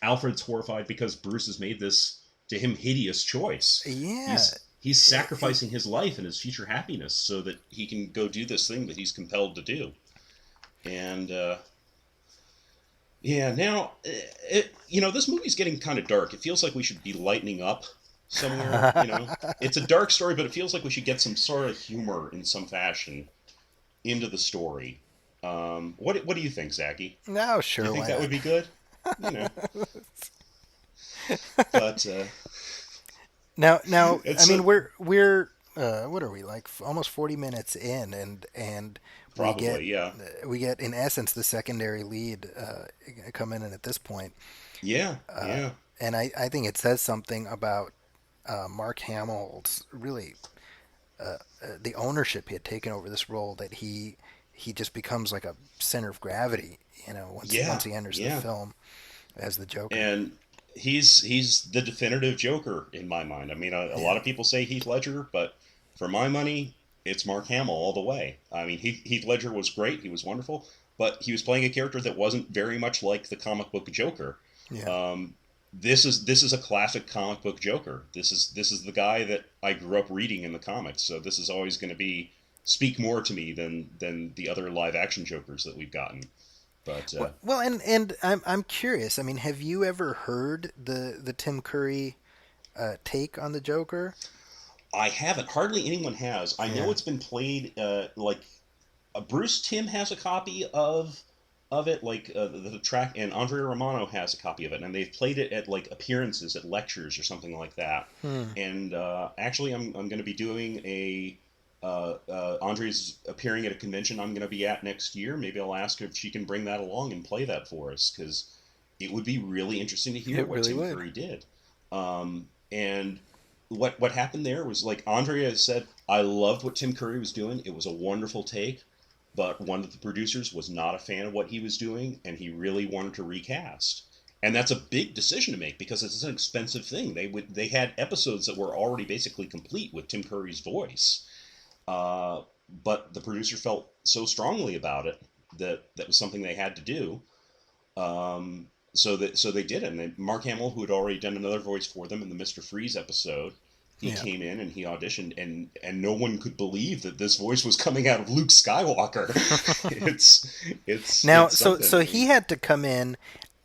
Alfred's horrified because Bruce has made this, to him, hideous choice. Yeah. He's sacrificing his life and his future happiness so that he can go do this thing that he's compelled to do. And yeah, now this movie's getting kind of dark. It feels like we should be lightening up somewhere. It's a dark story, but it feels like we should get some sort of humor in some fashion into the story. What do you think, Zachy? No, Do you sure, think why that not? would be good? You know, but Now, I it's mean, we're what are we like almost 40 minutes in, and we get probably, yeah, in essence the secondary lead coming in at this point, yeah, yeah, and I think it says something about Mark Hamill's really the ownership he had taken over this role, that he just becomes like a center of gravity, you know, once yeah, he enters the yeah. film as the Joker. And he's the definitive Joker in my mind. I mean, a lot Yeah. of people say Heath Ledger, but for my money, it's Mark Hamill all the way. I mean, Heath Ledger was great; he was wonderful, but he was playing a character that wasn't very much like the comic book Joker. Yeah. Um, this is a classic comic book Joker. This is the guy that I grew up reading in the comics. So this is always going to be speak more to me than the other live action Jokers that we've gotten. But Well, and I'm curious. I mean, have you ever heard the Tim Curry take on the Joker? I haven't. Hardly anyone has. I know Yeah. it's been played. Like Bruce Timm has a copy of it, like the track, and Andrea Romano has a copy of it, and they've played it at like appearances at lectures or something like that. Hmm. And actually, I'm going to be doing a. Andrea's appearing at a convention I'm going to be at next year. Maybe I'll ask her if she can bring that along and play that for us, because it would be really interesting to hear It what really Tim would. Curry did. And what happened there was, like Andrea said, I loved what Tim Curry was doing. It was a wonderful take, but one of the producers was not a fan of what he was doing, and he really wanted to recast. And that's a big decision to make because it's an expensive thing. They had episodes that were already basically complete with Tim Curry's voice, uh, but the producer felt so strongly about it that that was something they had to do. So they did it. And Mark Hamill, who had already done another voice for them in the Mr. Freeze episode, he Yeah. came in and he auditioned, and no one could believe that this voice was coming out of Luke Skywalker. Now, It's something. so I he mean, had to come in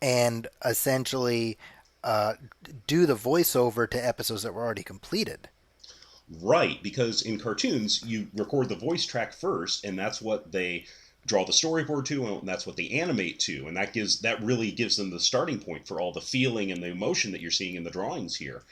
and essentially uh, do the voiceover to episodes that were already completed. right, because in cartoons you record the voice track first, and that's what they draw the storyboard to, and that's what they animate to, and that really gives them the starting point for all the feeling and the emotion that you're seeing in the drawings here.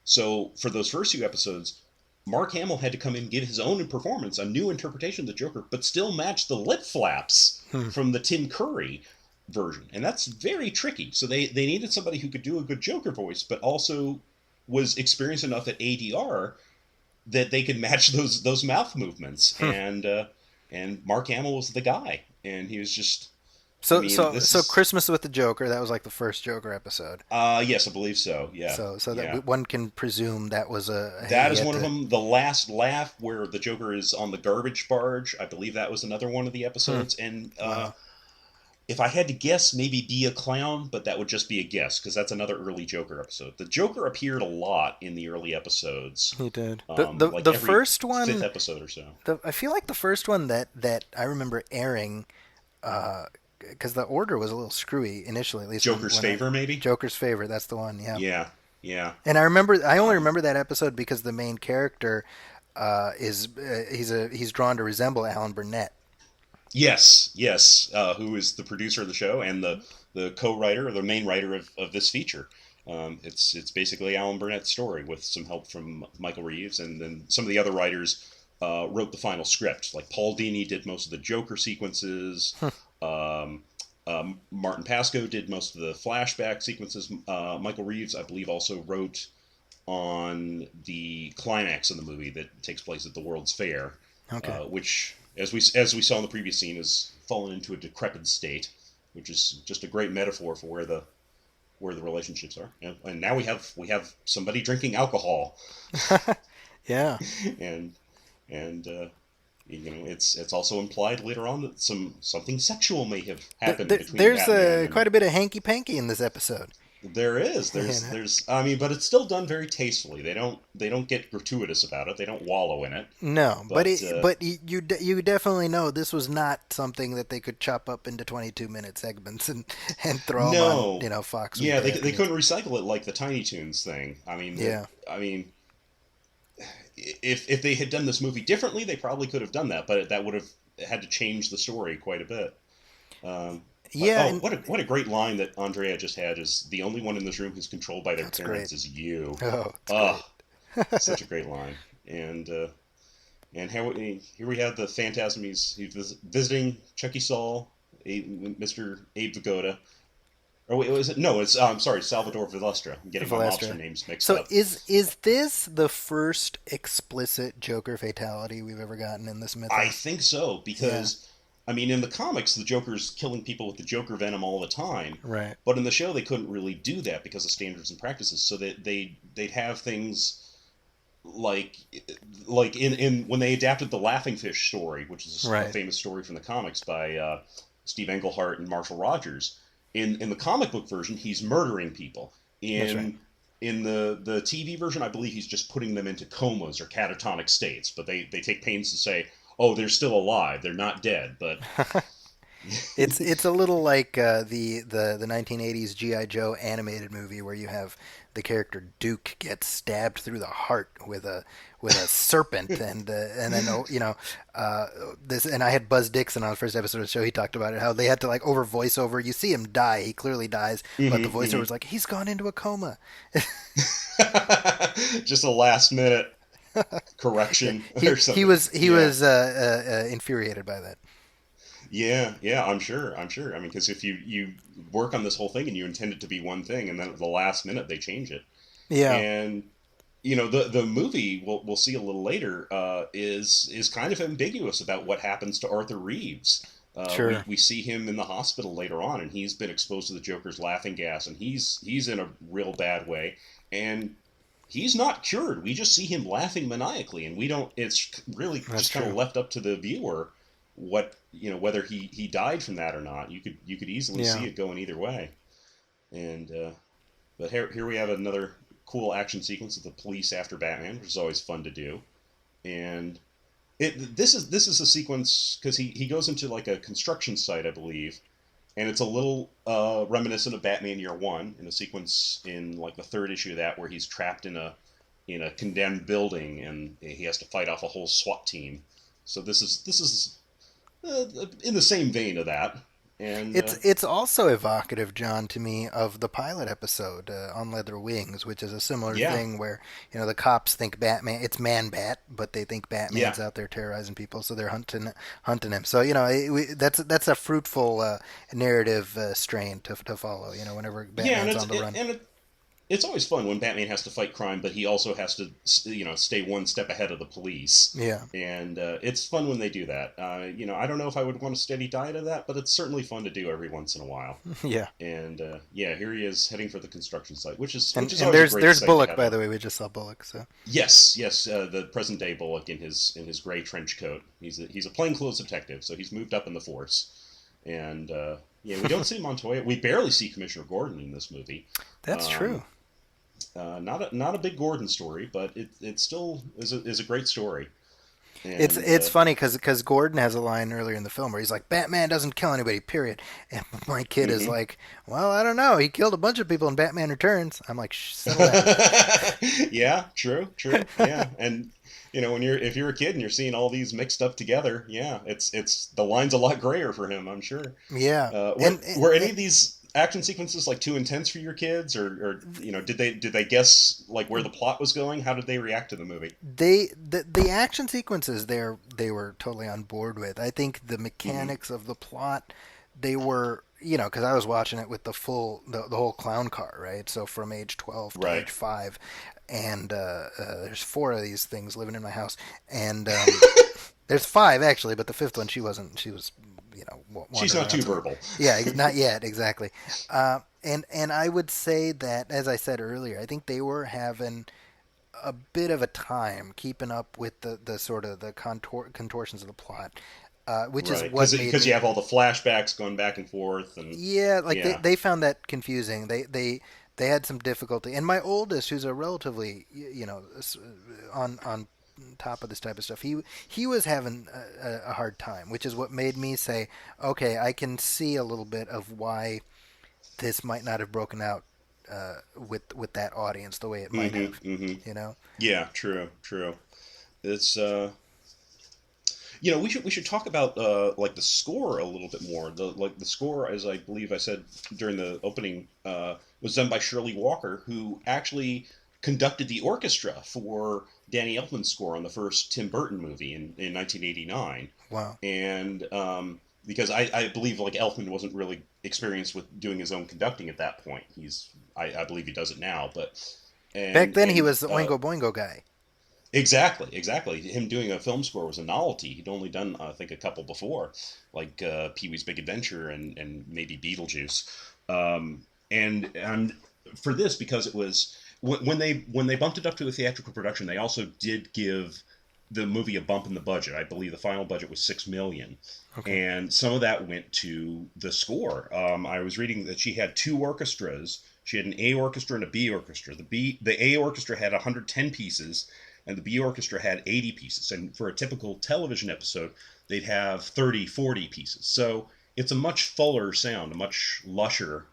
So for those first few episodes, Mark Hamill had to come in and give his own performance, a new interpretation of the Joker, but still match the lip flaps Hmm. from the Tim Curry version, and that's very tricky. So they needed somebody who could do a good Joker voice, but also was experienced enough at ADR that they could match those mouth movements. Hmm. And Mark Hamill was the guy, and he was just So This so is Christmas with the Joker, that was like the first Joker episode. yes, I believe so. Yeah, So yeah. that one can presume that was a That he is had one of to. them. The last laugh, where the Joker is on the garbage barge, I believe that was another one of the Hmm. episodes. And Wow. if I had to guess, maybe be a clown, but that would just be a guess because that's another early Joker episode. The Joker appeared a lot in the early episodes, He did. like The every first fifth one, episode or so. I feel like the first one that I remember airing, because the order was a little screwy initially, at least Joker's when I favor, maybe. Joker's favorite. That's the one. Yeah. Yeah, yeah. And I only Um, remember that episode because the main character is he's drawn to resemble Alan Burnett. yes, yes. Who is the producer of the show and the co-writer or the main writer of this feature? It's basically Alan Burnett's story with some help from Michael Reeves, and then some of the other writers wrote the final script. Like Paul Dini did most of the Joker sequences. Um, Martin Pascoe did most of the flashback sequences. Michael Reeves, I believe, also wrote on the climax of the movie that takes place at the World's Fair, Okay. which, as we saw in the previous scene, has fallen into a decrepit state, which is just a great metaphor for where the relationships are. And now we have somebody drinking alcohol, Yeah. and it's also implied later on that something sexual may have happened between There's Batman and quite a bit of hanky panky in this episode. there is. You There's know? there's I mean, but it's still done very tastefully. They don't get gratuitous about it. They don't wallow in it. No, But you definitely know this was not something that they could chop up into 22-minute segments and throw them on no. Fox Yeah, weekday they afternoons. couldn't recycle it like the Tiny Toons thing. Yeah. I mean, if they had done this movie differently, they probably could have done that, but that would have had to change the story quite a bit. Um, but Yeah, and what a great line that Andrea just had is the only one in this room who's controlled by their that's parents great. is you. Oh, it's great. Oh, such a great line. And here we have the Phantasm. He's visiting Chucky Saul, Mr. Abe Vigoda. Or wait, was it? No, it's I'm sorry, Salvador Villastra. I'm getting my mobster Velastra. names mixed So up. is this the first explicit Joker fatality we've ever gotten in this I mythos? think so Yeah. because I mean, in the comics, the Joker's killing people with the Joker venom all the time, Right. but in the show, they couldn't really do that because of standards and practices. So that they'd have things like in when they adapted the Laughing Fish story, which is a Right. famous story from the comics by Steve Englehart and Marshall Rogers. In the comic book version, he's murdering people. That's right. In the TV version, I believe he's just putting them into comas or catatonic states, but they take pains to say, "Oh, they're still alive. They're not dead." But It's a little like the 1980s GI Joe animated movie where you have the character Duke gets stabbed through the heart with a serpent and then this and I had Buzz Dixon on the first episode of the show. He talked about it how they had to like over voiceover. You see him die, he clearly dies, but the voiceover was like he's gone into a coma. just a last minute correction He or he something. was he Yeah. was infuriated by that. Yeah, yeah, I'm sure. I'm sure. I mean, because if you work on this whole thing and you intend it to be one thing, and then at the last minute they change it, Yeah, and the movie we'll see a little later is kind of ambiguous about what happens to Arthur Reeves. We sure. we see him in the hospital later on, and he's been exposed to the Joker's laughing gas, and he's in a real bad way, and he's not cured. We just see him laughing maniacally, and we don't. It's really That's just kind of true. left up to the viewer whether he died from that or not. You could easily Yeah. see it going either way, and but here we have another cool action sequence of the police after Batman, which is always fun to do, and this is a sequence because he goes into like a construction site, I believe, and it's a little reminiscent of Batman Year One in a sequence in like the third issue of that where he's trapped in a condemned building and he has to fight off a whole SWAT team. So this is in the same vein of that, and It's also evocative, John, to me of the pilot episode on Leather Wings, which is a similar yeah, thing where the cops think Batman, it's Man Bat, but they think yeah, Batman's out there terrorizing people, so they're hunting him. So that's a fruitful narrative strain to follow. Whenever yeah, and Batman's on the run. it's always fun when Batman has to fight crime, but he also has to, stay one step ahead of the police. Yeah. And it's fun when they do that. I don't know if I would want a steady diet of that, but it's certainly fun to do every once in a while. Yeah. And yeah, here he is heading for the construction site, which is And always a great there's sight Bullock, to by have. the way. We just saw Bullock, so. Yes, yes, the present day Bullock in his gray trench coat. He's a plainclothes detective, so he's moved up in the force. And yeah, we don't see Montoya. We barely see Commissioner Gordon in this movie. That's true. Not a big Gordon story, but it still is a great story. And, It's funny because Gordon has a line earlier in the film where he's like, "Batman doesn't kill anybody, period." And my kid is like, "Well, I don't know. He killed a bunch of people in Batman Returns." I'm like, "Shh, settle down." Yeah, true, yeah, and if you're a kid and you're seeing all these mixed up together, yeah, it's the line's a lot grayer for him, I'm sure. Yeah. Were any of these action sequences like too intense for your kids, or did they guess like where the plot was going? How did they react to the movie? The action sequences they were totally on board with. I think the mechanics of the plot, they were, because I was watching it with the whole clown car, right? So from age 12 to age 5, and there's 4 of these things living in my house, and there's 5 actually, but the 5th one she was She's not too verbal. Yeah, not yet, exactly. And I would say that, as I said earlier, I think they were having a bit of a time keeping up with the sort of the contortions of the plot, which is what because you have all the flashbacks going back and forth, and they found that confusing. They had some difficulty, and my oldest, who's a relatively on top of this type of stuff, he was having a hard time, which is what made me say, okay, I can see a little bit of why this might not have broken out with that audience the way it might have. Yeah, true. It's we should talk about like the score a little bit more. The score, as I believe I said during the opening, was done by Shirley Walker, who actually conducted the orchestra for Danny Elfman's score on the first Tim Burton movie in 1989. Wow. And because I believe like Elfman wasn't really experienced with doing his own conducting at that point. I believe he does it now, but back then he was the Oingo Boingo guy. Exactly. Him doing a film score was a novelty. He'd only done, I think, a couple before, like Pee-wee's Big Adventure and maybe Beetlejuice. And for this, because it was when they bumped it up to a theatrical production, they also did give the movie a bump in the budget. I believe the final budget was $6 million, and some of that went to the score. I was reading that she had 2 orchestras. She had an A orchestra and a B orchestra. The A orchestra had 110 pieces, and the B orchestra had 80 pieces. And for a typical television episode, they'd have 30, 40 pieces. So it's a much fuller sound, a much lusher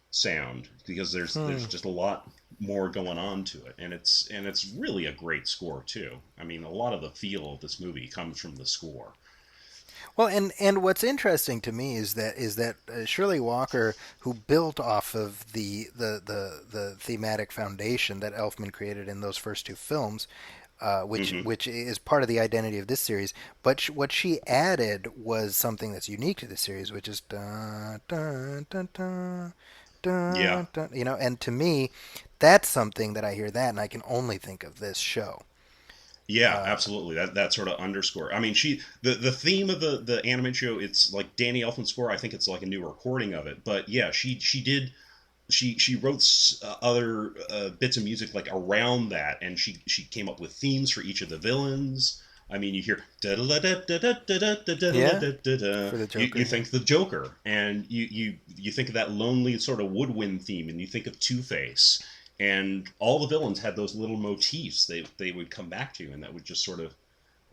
sound, because there's just a lot more going on to it, and it's really a great score too. I mean, a lot of the feel of this movie comes from the score. Well, and what's interesting to me is that Shirley Walker, who built off of the thematic foundation that Elfman created in those first 2 films, which is part of the identity of this series, but what she added was something that's unique to the series, which is dun, dun, dun, dun, dun, dun, and to me, that's something that I hear that, and I can only think of this show. Yeah, absolutely. That sort of underscore. I mean, the theme of the animated show, it's like Danny Elfman's score. I think it's like a new recording of it, but yeah, she wrote other bits of music like around that, and she came up with themes for each of the villains. I mean, you hear for the Joker. You think the Joker, and you think of that lonely sort of woodwind theme, and you think of Two-Face, and all the villains had those little motifs they would come back to, and that would just sort of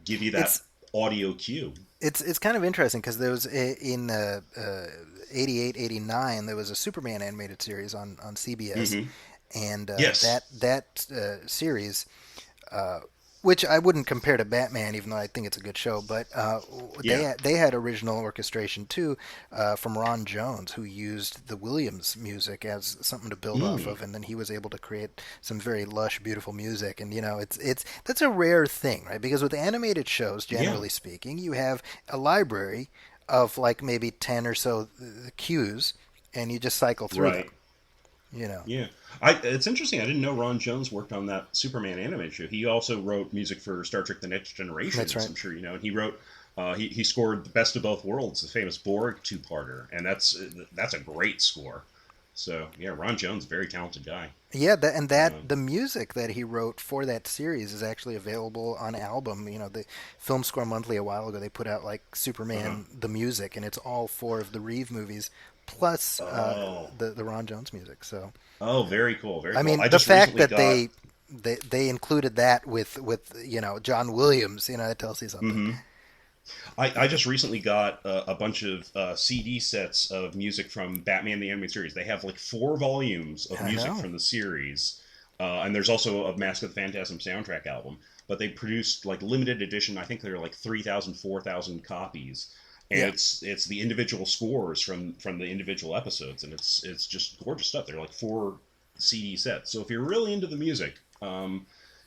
give you that audio cue. It's kind of interesting because there was in 88, 89, there was a Superman animated series on CBS, and that series. Which I wouldn't compare to Batman, even though I think it's a good show. But they had original orchestration too from Ron Jones, who used the Williams music as something to build off of, and then he was able to create some very lush, beautiful music. And it's that's a rare thing, right? Because with animated shows, generally speaking, you have a library of like maybe 10 or so cues, and you just cycle through them. You know. Yeah, it's interesting. I didn't know Ron Jones worked on that Superman animated show. He also wrote music for Star Trek: The Next Generation, That's as right. I'm sure you know. And he wrote, he scored the Best of Both Worlds, the famous Borg two-parter, and that's a great score. So yeah, Ron Jones, very talented guy. Yeah, that Um, the music that he wrote for that series is actually available on album. You know, the Film Score Monthly a while ago they put out like uh-huh. Superman the music, and it's all four of the Reeve movies plus Oh, the Ron Jones music. So oh, very cool, very I cool. mean, I the just fact recently that got. they included that with John Williams, that tells you something. Mhm. I just recently got a bunch of CD sets of music from Batman the Animated Series. They have like 4 volumes of I music know. from the series, and there's also a Mask of the Phantasm soundtrack album. But they produced like limited edition. I think they're like 3,000, 4,000 copies, and Yeah. it's the individual scores from the individual episodes, and it's just gorgeous stuff. They're like 4 CD sets. So if you're really into the music,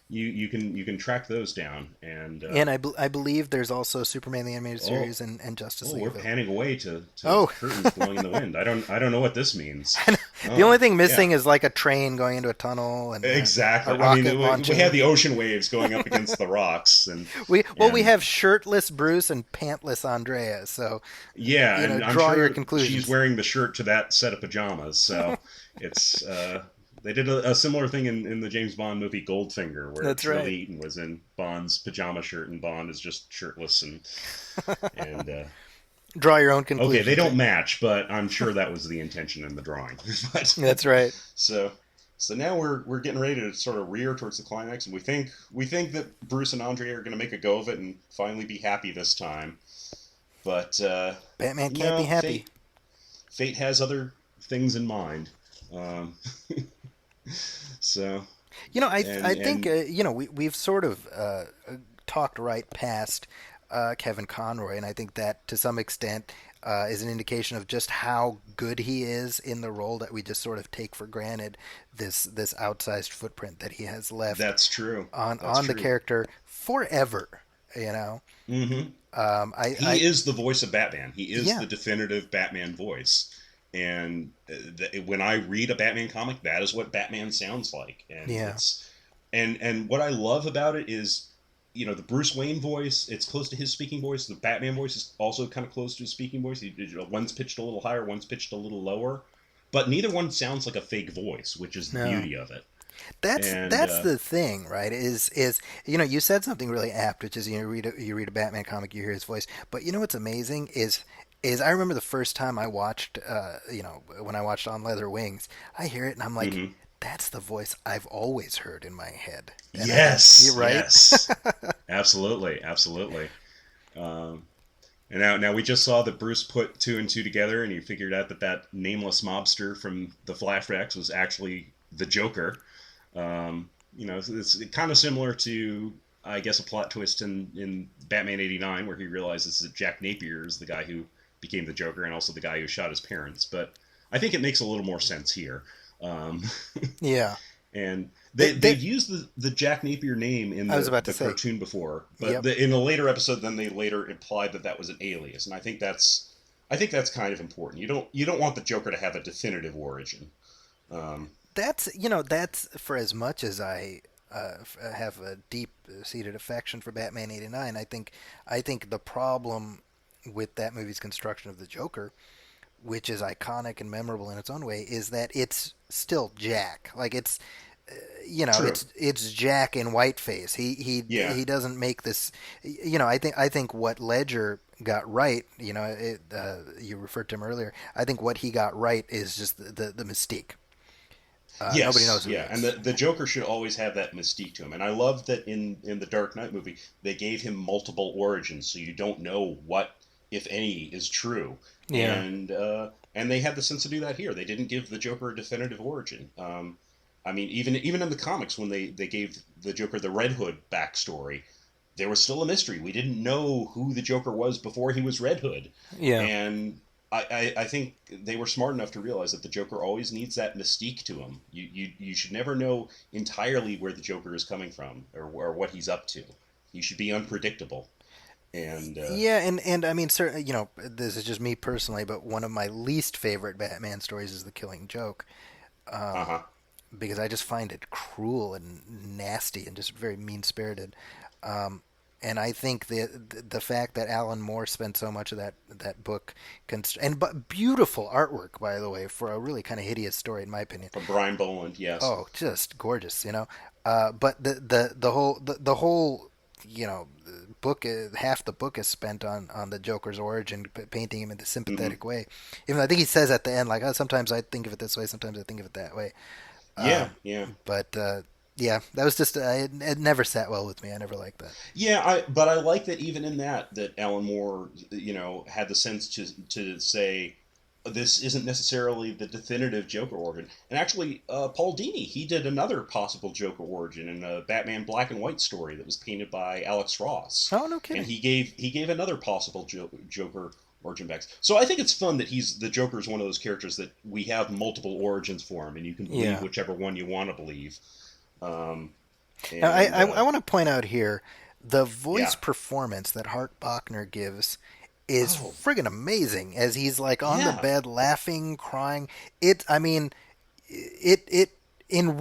you can track those down and. And I believe there's also Superman the Animated Oh, Series and Justice Oh, League we're available. panning away to Oh, curtains blowing in the wind. I don't know what this means. the only Oh, thing yeah. missing is like a train going into a tunnel and a Exactly. I mean, rocket we had launching. the ocean waves going up against the rocks, and We and have shirtless Bruce and pantless Andrea. So yeah, and I'm draw your sure she's conclusions. wearing the shirt to that set of pajamas. So it's they did a similar thing in the James Bond movie Goldfinger, where That's right. Shirley Eaton was in Bond's pajama shirt, and Bond is just shirtless and Draw your own okay, they conclusions. don't match, but I'm sure that was the intention in the drawing. but That's right. So so now we're getting ready to sort of rear towards the climax, and we think that Bruce and Andre are going to make a go of it and finally be happy this time. But Batman can't be happy. fate has other things in mind. Um, so I think and we've sort of talked right past Kevin Conroy, and I think that to some extent is an indication of just how good he is in the role that we just sort of take for granted. This outsized footprint that he has left that's true. That's on the true. character forever. You know, Hmm. He I is the voice of Batman. He is yeah the definitive Batman voice. And when I read a Batman comic, that is what Batman sounds like. And yeah it's and what I love about it is, the Bruce Wayne voice. It's close to his speaking voice. The Batman voice is also kind of close to his speaking voice. One's pitched a little higher, one's pitched a little lower, but neither one sounds like a fake voice, which is the no. beauty of it. And That's the thing, right? Is you said something really apt, which is you read a Batman comic, you hear his voice, but what's amazing is I remember the first time I watched when I watched On Leather Wings, I hear it and I'm like, mhm. that's the voice I've always heard in my head, and you're Yes, right. yes, absolutely, absolutely. Um, And now we just saw that Bruce put two and two together, and he figured out that nameless mobster from the flashbacks was actually the Joker. It's kind of similar to, I guess, a plot twist in Batman '89, where he realizes that Jack Napier is the guy who became the Joker, and also the guy who shot his parents. But I think it makes a little more sense here. Um, Yeah, and they, they've they, used the Jack Napier name in I was about to the say, cartoon before, but yep. in a later episode, then they later implied that was an alias, and I think that's kind of important. You don't want the Joker to have a definitive origin. Um, That's for as much as I have a deep seated affection for Batman '89. I think the problem with that movie's construction of the Joker, which is iconic and memorable in its own way, is that it's still Jack. Like True. it's Jack in whiteface. Yeah. He doesn't make this. I think what Ledger got right. You referred to him earlier. I think what he got right is just the mystique. Nobody Yes. knows who he Yeah. And is. the Joker should always have that mystique to him. And I love that in the Dark Knight movie they gave him multiple origins, so you don't know what, if any, is true. Yeah. And they had the sense to do that here. They didn't give the Joker a definitive origin. I mean, even in the comics, when they gave the Joker the Red Hood backstory, there was still a mystery. We didn't know who the Joker was before he was Red Hood, Yeah. and I think they were smart enough to realize that the Joker always needs that mystique to him. You should never know entirely where the Joker is coming from or what he's up to. He should be unpredictable. And Yeah, and I mean, certainly, this is just me personally, but one of my least favorite Batman stories is The Killing Joke. Uh-huh. because I just find it cruel and nasty and just very mean spirited. Um, and I think the fact that Alan Moore spent so much of that book and but beautiful artwork, by the way, for a really kind of hideous story in my opinion. From Brian Boland, yes. Oh, just gorgeous, you know. But the whole book, half the book is spent on the Joker's origin, painting him in a Hmm. sympathetic way. Even though I think he says at the end, like, oh, sometimes I think of it this way, sometimes I think of it that way. Yeah, Um, yeah. but yeah, that was just it never sat well with me. I never liked that. Yeah, but I like that even in that Alan Moore, had the sense to say this isn't necessarily the definitive Joker origin. And actually, Paul Dini, he did another possible Joker origin in a Batman black and white story that was painted by Alex Ross, Oh, no and kidding. he gave another possible Joker origin back. So I think it's fun that the Joker is one of those characters that we have multiple origins for him, and you can believe Yeah. whichever one you want to believe. Um, Now, and I want to point out here the voice yeah. performance that Hart Bachner gives is Oh, friggin' amazing as he's like on the yeah. bed laughing, crying. I mean, it in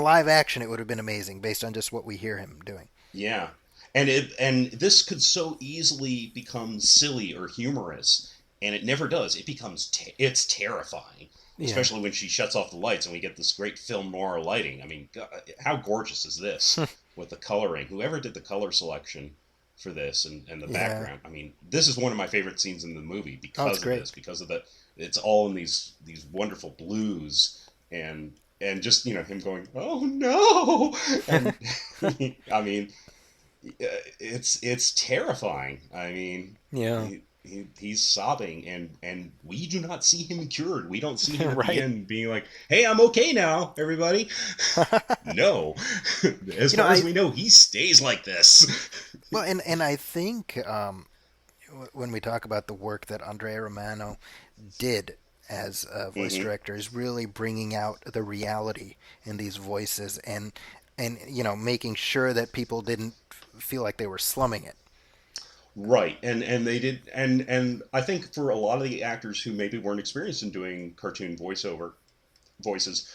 live action it would have been amazing based on just what we hear him doing. Yeah. And this could so easily become silly or humorous, and it never does. It's terrifying, Yeah. especially when she shuts off the lights and we get this great film noir lighting. I mean, God, how gorgeous is this with the coloring? Whoever did the color selection for this and the Yeah. background. I mean, this is one of my favorite scenes in the movie Oh, it's because of great. this, because of the it's all in these wonderful blues and just him going, "Oh no!" and I mean, it's terrifying. I mean, Yeah. he's sobbing, and we do not see him cured. We don't see him at the Right. end being like, "Hey, I'm okay now, everybody." No, as You know, far as we know, he stays like this. and I think when we talk about the work that Andrea Romano did as a voice Hmm. director is really bringing out the reality in these voices and making sure that people didn't feel like they were slumming it. Right, and they did, and I think for a lot of the actors who maybe weren't experienced in doing cartoon voiceover voices,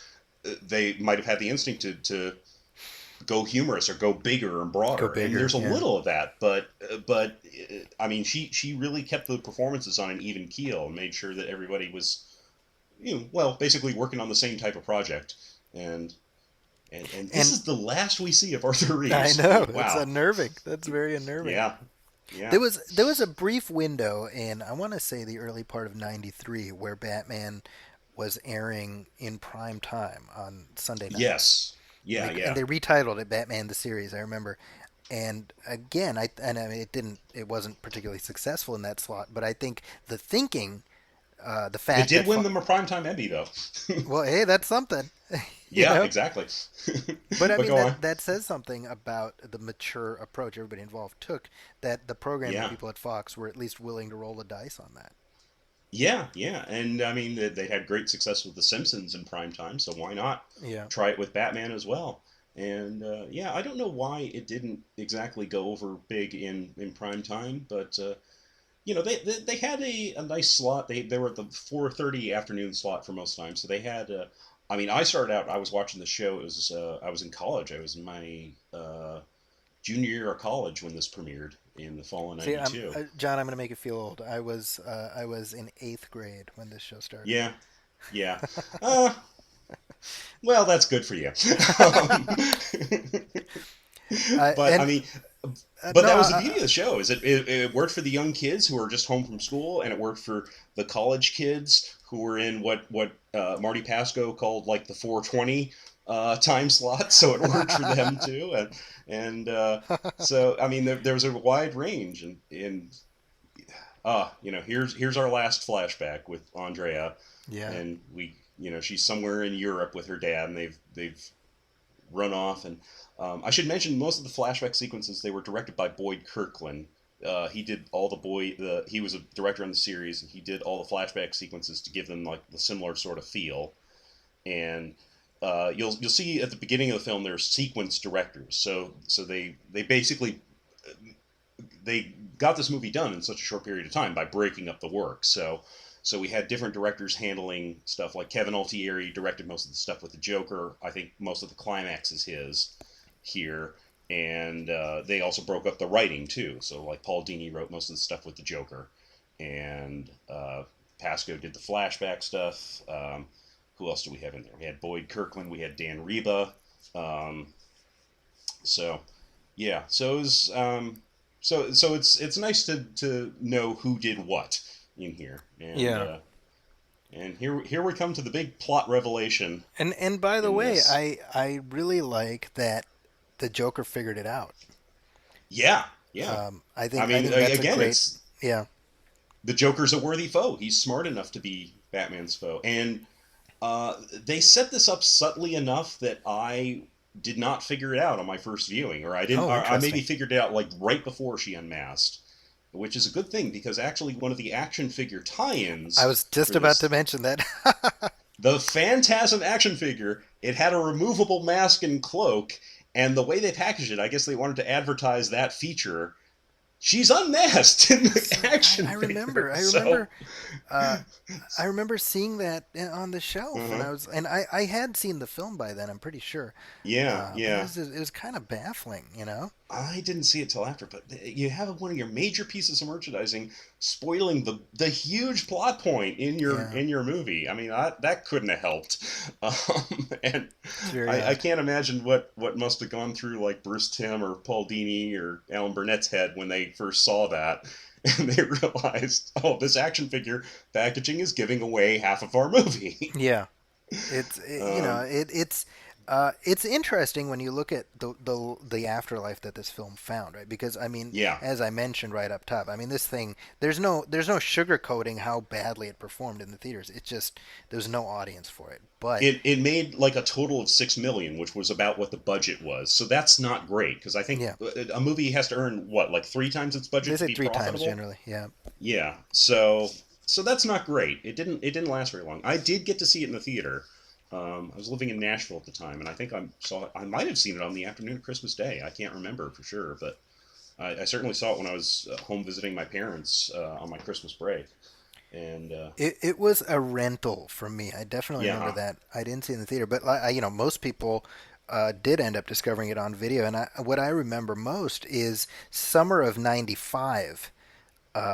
they might have had the instinct to go humorous or go bigger and Go broader, and bigger, there's a yeah. little of that, but I mean, she really kept the performances on an even keel and made sure that everybody was, well, basically working on the same type of project, and and this And is the last we see of Arthur I Reeves. know it's Wow. unnerving. That's very unnerving. Yeah. Yeah. There was a brief window in, I want to say, the early part of '93 where Batman was airing in prime time on Sunday nights. Yes. And Yeah. and Yeah. they retitled it Batman the series. I remember, and again, I mean it wasn't particularly successful in that slot. But I think the thinking, the It fact did that, win them a primetime Emmy, though. well, hey, that's something, you Yeah, know. exactly. But I But mean go on. that says something about the mature approach everybody involved took. That the programming Yeah. people at Fox were at least willing to roll the dice on that. Yeah, yeah. And I mean, they had great success with The Simpsons in prime time, so why not Yeah. try it with Batman as well? And yeah, I don't know why it didn't exactly go over big in prime time, but they had a nice slot. They were at the 4:30 afternoon slot for most times, so they had. I mean, I started out. I was watching the show. It was I was in college. I was in my junior year of college when this premiered in the fall of See, '92. John. I'm going to make you feel old. I was in eighth grade when this show started. Yeah, yeah. Uh, well, that's good for you. um, but I And mean, but no, that was the beauty of the show. Is it worked for the young kids who were just home from school, and it worked for the college kids who were in what Marty Pasco called like the 420 time slot. So it worked for them too, and so I mean there was a wide range, and here's our last flashback with Andrea, yeah, and she's somewhere in Europe with her dad, and they've run off. And I should mention most of the flashback sequences they were directed by Boyd Kirkland. He did all he was a director on the series, and he did all the flashback sequences to give them like the similar sort of feel. And you'll see at the beginning of the film there's sequence directors. So they basically they got this movie done in such a short period of time by breaking up the work. So So we had different directors handling stuff. Like Kevin Altieri directed most of the stuff with the Joker. I think most of the climax is his here. And they also broke up the writing too. So like Paul Dini wrote most of the stuff with the Joker, and Pasco did the flashback stuff. Who else do we have in there? We had Boyd Kirkland. We had Dan Reba. So yeah, so it was, so it's nice to know who did what in here, and here we come to the big plot revelation. And by the In way, this. I really like that the Joker figured it out. Yeah, yeah. I think that's a again, great. it's Yeah. the Joker's a worthy foe. He's smart enough to be Batman's foe, and they set this up subtly enough that I did not figure it out on my first viewing, or I didn't. Oh, Or I interesting. maybe figured it out like right before she unmasked, which is a good thing because actually one of the action figure tie-ins I was just for about this, to mention that. the Phantasm action figure, it had a removable mask and cloak, and the way they packaged it, I guess they wanted to advertise that feature. She's unmasked in the action I figure. remember. So, Uh, I remember seeing that on the shelf, and uh-huh. I had seen the film by then. I'm pretty sure. Yeah, But yeah. it was kind of baffling, you know. I didn't see it till after, but you have one of your major pieces of merchandising spoiling the huge plot point Yeah, in your movie. I mean, that couldn't have helped. And it's very I odd. can't imagine what must have gone through like Bruce Timm or Paul Dini or Alan Burnett's head when they first saw that. And they realized, oh, this action figure packaging is giving away half of our movie. Yeah, you know um, it's interesting when you look at the afterlife that this film found, right? Because I mean, yeah, as I mentioned right up top, I mean this thing there's no sugarcoating how badly it performed in the theaters. It just there's no audience for it. But it made like a total of 6 million, which was about what the budget was. So that's not great because I think yeah, a movie has to earn what, like three times its they budget to say be three times profitable. generally. Yeah. Yeah, so that's not great. It didn't last very long. I did get to see it in the theater. I was living in Nashville at the time, and I think I saw it. I might have seen it on the afternoon of Christmas Day. I can't remember for sure, but I certainly saw it when I was home visiting my parents on my Christmas break. And It was a rental for me. I definitely remember yeah, that. I didn't see it in the theater, but you know, most people did end up discovering it on video. And what I remember most is summer of '95.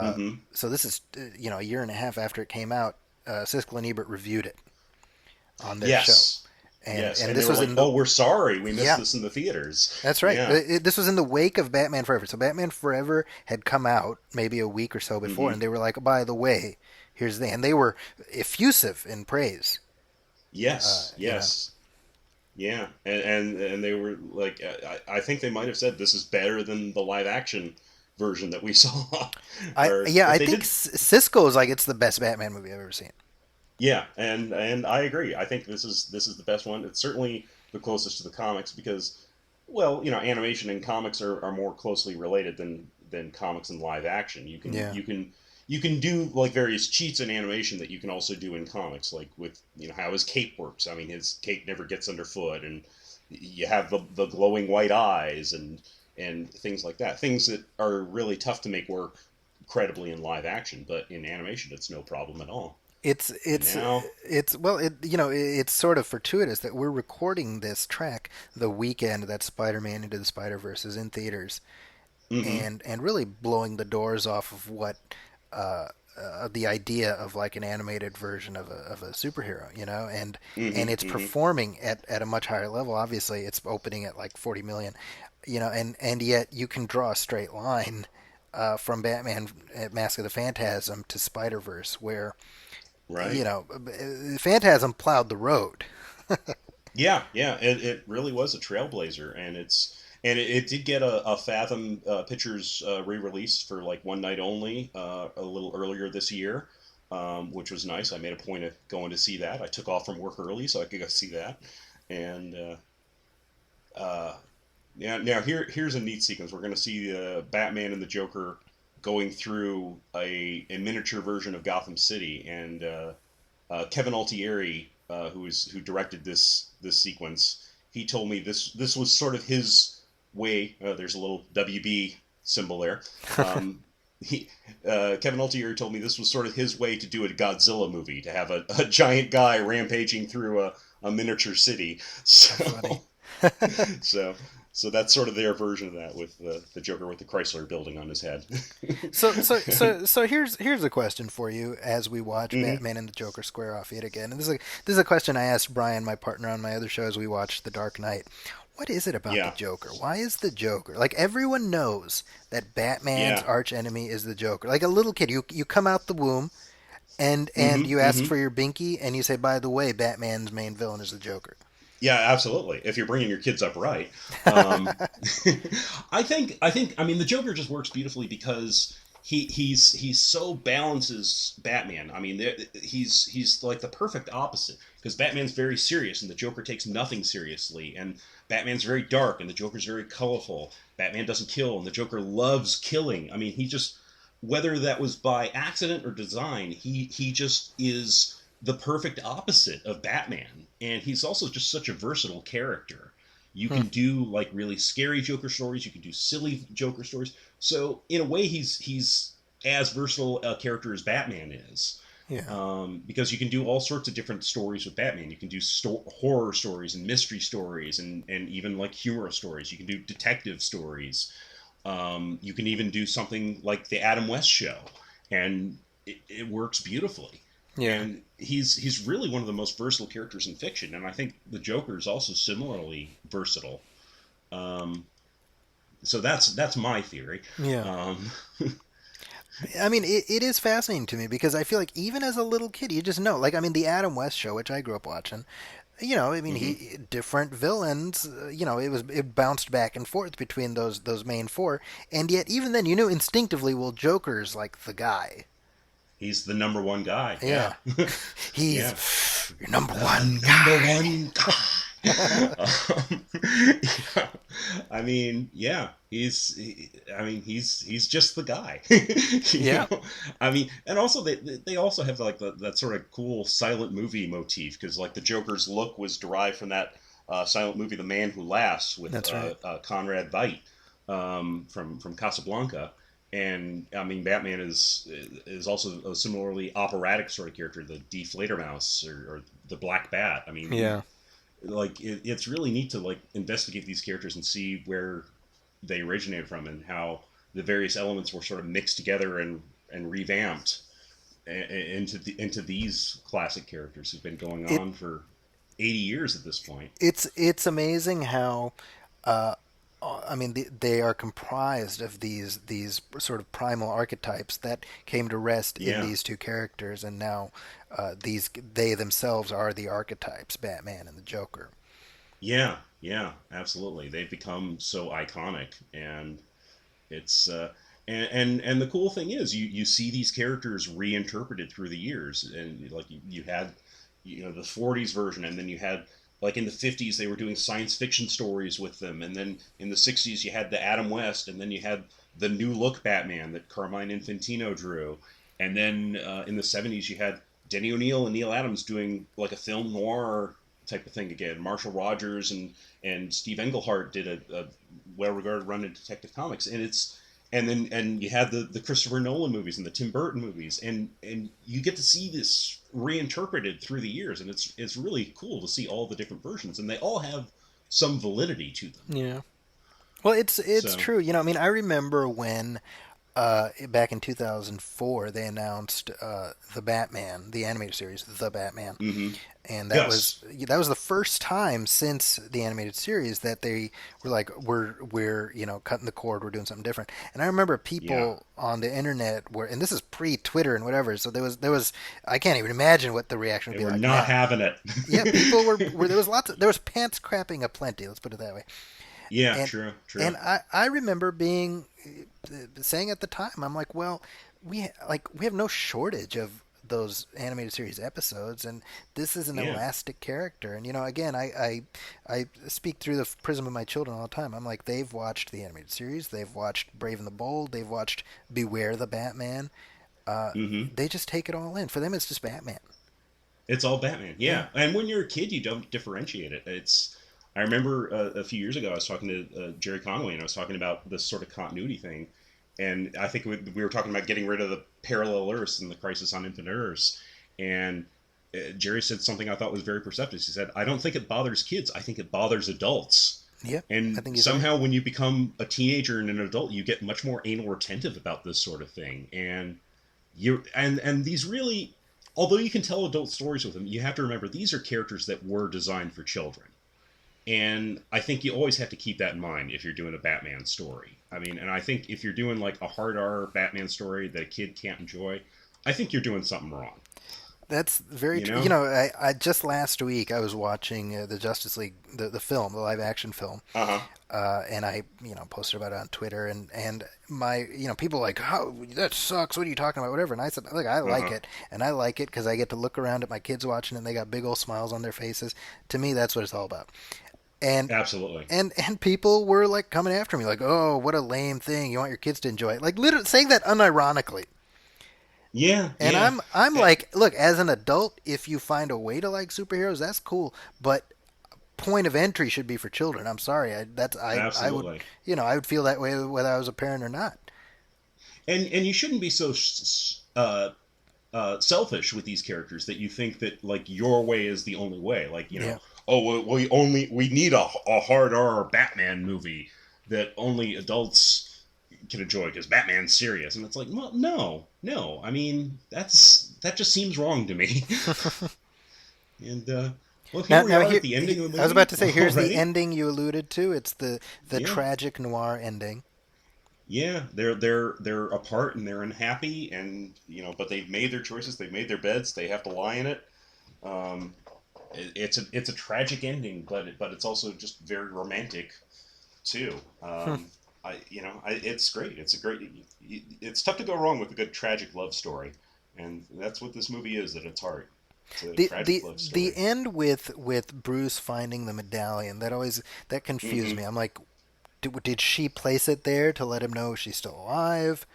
hmm, So this is you know a year and a half after it came out. Siskel and Ebert reviewed it on their show, yes, yes, and and they this were was like, in the "Oh, we're sorry, we missed yeah, this in the theaters." that's right. Yeah. This was in the wake of Batman Forever. So Batman Forever had come out maybe a week or so before, Hmm. and they were like, by the way, here's the and they were effusive in praise. Yes, You know, yes, yeah, and they were like, I think they might have said this is better than the live action version that we saw, or I if they think did. Cisco is like it's the best Batman movie I've ever seen. Yeah, and I agree. I think this is the best one. It's certainly the closest to the comics because, well, animation and comics are more closely related than comics and live action. Yeah, You can do like various cheats in animation that you can also do in comics, like with how his cape works. I mean, his cape never gets underfoot, and you have the glowing white eyes and things like that. Things that are really tough to make work credibly in live action, but in animation, it's no problem at all. it's And it's now, it's well, it's sort of fortuitous that we're recording this track the weekend that Spider-Man Into the Spider-Verse is in theaters, hmm, and really blowing the doors off of what uh, the idea of like an animated version of a superhero, you know, and hmm, it's hmm, performing at a much higher level. Obviously, it's opening at like 40 million, you know, and yet you can draw a straight line from Batman Mask of the Phantasm to Spider Verse, where you right? know Phantasm plowed the road. Yeah, yeah, it really was a trailblazer, and it did get a Fathom Pictures re-release for like one night only a little earlier this year, which was nice. I made a point of going to see that. I took off from work early so I could go see that, and uh, yeah, now here's a neat sequence. We're going to see Batman and the Joker going through a miniature version of Gotham City, and Kevin Altieri, who directed this sequence, he told me this was sort of his way. There's a little WB symbol there. Um, Kevin Altieri told me this was sort of his way to do a Godzilla movie, to have a giant guy rampaging through a miniature city. That's funny. So, so, so that's sort of their version of that, with the Joker with the Chrysler building on his head. So here's a question for you as we watch Hmm. Batman and the Joker square off yet again. And this is a question I asked Brian, my partner on my other show, as we watched The Dark Knight. What is it about the Yeah, Joker? Why is the Joker like everyone knows that Batman's yeah. arch enemy is the Joker? Like a little kid, you come out the womb and Hmm. you ask Hmm. for your binky and you say, by the way, Batman's main villain is the Joker. Yeah, absolutely. If you're bringing your kids up right, um, I mean, the Joker just works beautifully because he's so balances Batman. I mean, he's like the perfect opposite, because Batman's very serious and the Joker takes nothing seriously, and Batman's very dark and the Joker's very colorful. Batman doesn't kill and the Joker loves killing. I mean, he just, whether that was by accident or design, he just is the perfect opposite of Batman. And he's also just such a versatile character. You Hmm. can do like really scary Joker stories, you can do silly Joker stories. So in a way, he's as versatile a character as Batman is. Yeah. Because you can do all sorts of different stories with Batman. You can do horror stories and mystery stories, and even like humorous stories. You can do detective stories. You can even do something like the Adam West show, and it works beautifully. Yeah. And he's really one of the most versatile characters in fiction, and I think the Joker is also similarly versatile. Um, so that's my theory. Yeah. Um, I mean, it is fascinating to me because I feel like even as a little kid, you just know. Like, I mean, the Adam West show, which I grew up watching, I mean, mhm. he different villains. It bounced back and forth between those main four, and yet even then, you knew instinctively, well, Joker's like the guy. He's the number one guy. Yeah, Yeah, he's yeah, your number the one number guy. one guy. Yeah. I mean, yeah, I mean, he's just the guy. Yeah, I mean, and also they also have like that sort of cool silent movie motif, because like the Joker's look was derived from that silent movie, The Man Who Laughs, with that's right. Conrad Veidt, from Casablanca. And I mean, Batman is also a similarly operatic sort of character, the Die Fledermaus, or the Black Bat. I mean, Yeah. like it's really neat to like investigate these characters and see where they originated from, and how the various elements were sort of mixed together and revamped into these classic characters who've been going It on for 80 years at this point. it's amazing how uh, I mean, they are comprised of these sort of primal archetypes that came to rest in Yeah, these two characters, and now they themselves are the archetypes, Batman and the Joker. yeah, yeah, absolutely. They've become so iconic, and it's and the cool thing is you see these characters reinterpreted through the years, and like you had, the 40s version, and then you had, like, in the 50s they were doing science fiction stories with them, and then in the 60s you had the Adam West, and then you had the new look Batman that Carmine Infantino drew, and then in the 70s you had Denny O'Neil and Neil Adams doing like a film noir type of thing again. Marshall Rogers and Steve Englehart did a well-regarded run in Detective Comics, and then you had the Christopher Nolan movies and the Tim Burton movies, and you get to see this reinterpreted through the years, and it's really cool to see all the different versions, and they all have some validity to them. Yeah. Well, it's So true. I mean, I remember when back in 2004 they announced the Batman, the animated series, The Batman, hmm and yes, that was the first time since the animated series that they were like, we're cutting the cord, we're doing something different. And I remember yeah, people on the internet were, and this is pre Twitter and whatever, so there was I can't even imagine what the reaction would they be were like not now. having it. Yeah, people were there was pants crapping aplenty. Let's put it that way. Yeah, And true, true. and I remember being saying at the time, I'm like, well, we have no shortage of those animated series episodes, and this is an Yeah, elastic character. And again, I speak through the prism of my children all the time. I'm like, they've watched the animated series, they've watched Brave and the Bold, they've watched Beware the Batman. Uh, hmm they just take it all in. For them, it's just Batman. it's all Batman. Yeah. Yeah, and when you're a kid, you don't differentiate it. I remember a few years ago I was talking to Jerry Conway, and I was talking about this sort of continuity thing, and I think we were talking about getting rid of the parallel Earths and the Crisis on Infinite Earths, and Jerry said something I thought was very perceptive. He said, "I don't think it bothers kids. I think it bothers adults." Yep, I And think he's right. somehow, when you become a teenager and an adult, you get much more anal retentive about this sort of thing. And these really, although you can tell adult stories with them, you have to remember these are characters that were designed for children. And I think you always have to keep that in mind if you're doing a Batman story. I mean, and I think if you're doing like a hard R Batman story that a kid can't enjoy, I think you're doing something wrong. That's very You true. know? You know, I just last week I was watching the Justice League, the film, the live action film, Uh huh. and I posted about it on Twitter, and my people are like, how that sucks. What are you talking about? Whatever. And I said, look, I Uh like huh. it, and I like it because I get to look around at my kids watching it, and they got big old smiles on their faces. To me, that's what it's all about. And Absolutely. and people were like coming after me, like, oh, what a lame thing. You want your kids to enjoy it, like literally saying that unironically. Yeah. And Yeah. I'm Eh, like, look, as an adult, if you find a way to like superheroes, that's cool. But point of entry should be for children. I'm sorry, I would Absolutely. I would feel that way whether I was a parent or not. And you shouldn't be so selfish with these characters that you think that like your way is the only way. Like Yeah. oh we need a hard R Batman movie that only adults can enjoy because Batman's serious, and it's like, well, no. I mean, that just seems wrong to me. And well, here we Now are here, at the ending of the I was about movie to say, here's the already. ending you alluded to. It's the Yeah, tragic noir ending. yeah. They're apart and they're unhappy, and but they've made their choices. They've made their beds. They have to lie in it. Um, it's a tragic ending, but it's also just very romantic too. It's great. It's tough to go wrong with a good tragic love story, and that's what this movie is at its heart. It's a The tragic the love the story. end with Bruce finding the medallion, that confused Hmm. me. I'm like, did she place it there to let him know she's still alive?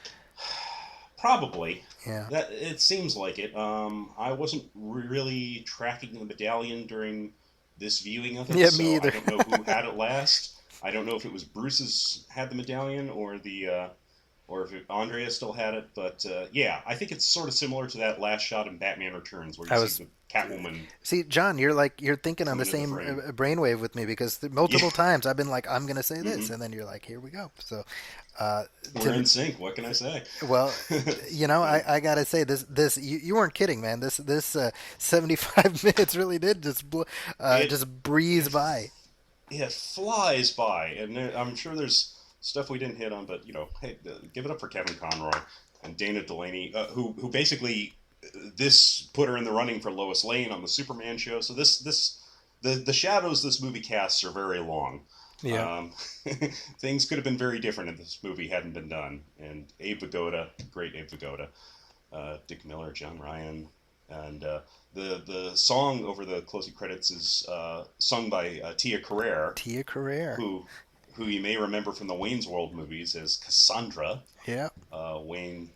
Probably. Yeah. That it seems like it. I wasn't really tracking the medallion during this viewing of it, Yeah, me so I either. don't know who had it last. I don't know if it was Bruce's had the medallion or if Andrea still had it. But yeah, I think it's sort of similar to that last shot in Batman Returns where you I see was the Catwoman See, John, you're thinking on come the into the same frame. brainwave with me because Yeah. multiple times I've been like, I'm gonna say this, Hmm. and then you're like, here we go. So, uh, We're to in sync. What can I say? well, Yeah. I gotta say this you weren't kidding, man. This 75 minutes really did It just breeze it by. it flies by, and I'm sure there's stuff we didn't hit on, but hey, give it up for Kevin Conroy and Dana Delaney, who basically this put her in the running for Lois Lane on the Superman show. So the shadows this movie casts are very long. Yeah. Um, things could have been very different if this movie hadn't been done. And Abe Vigoda, great Abe Vigoda, Dick Miller, John Ryan, and the song over the closing credits is sung by Tia Carrere, Tia Carrere. who who you may remember from the Wayne's World movies as Cassandra, Yeah. Wayne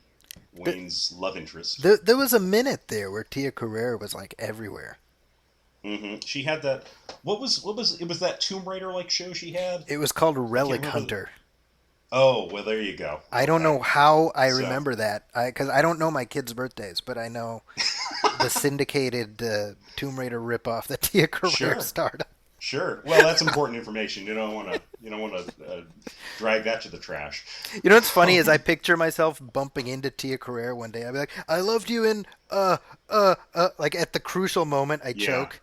But Wayne's love interest. there was a minute there where Tia Carrere was like everywhere. She had that. What was it? Was that Tomb Raider like show she had? It was called I can't Relic remember. Hunter. Oh well, there you go. I don't Okay, know how I so remember that, because I don't know my kids' birthdays, but I know the syndicated Tomb Raider ripoff that Tia Carrere sure, starred. sure. Well, that's important information. You don't want to drag that to the trash. You know what's funny is I picture myself bumping into Tia Carrere one day. I'd be like, "I loved you in like at the crucial moment, I Yeah. choke.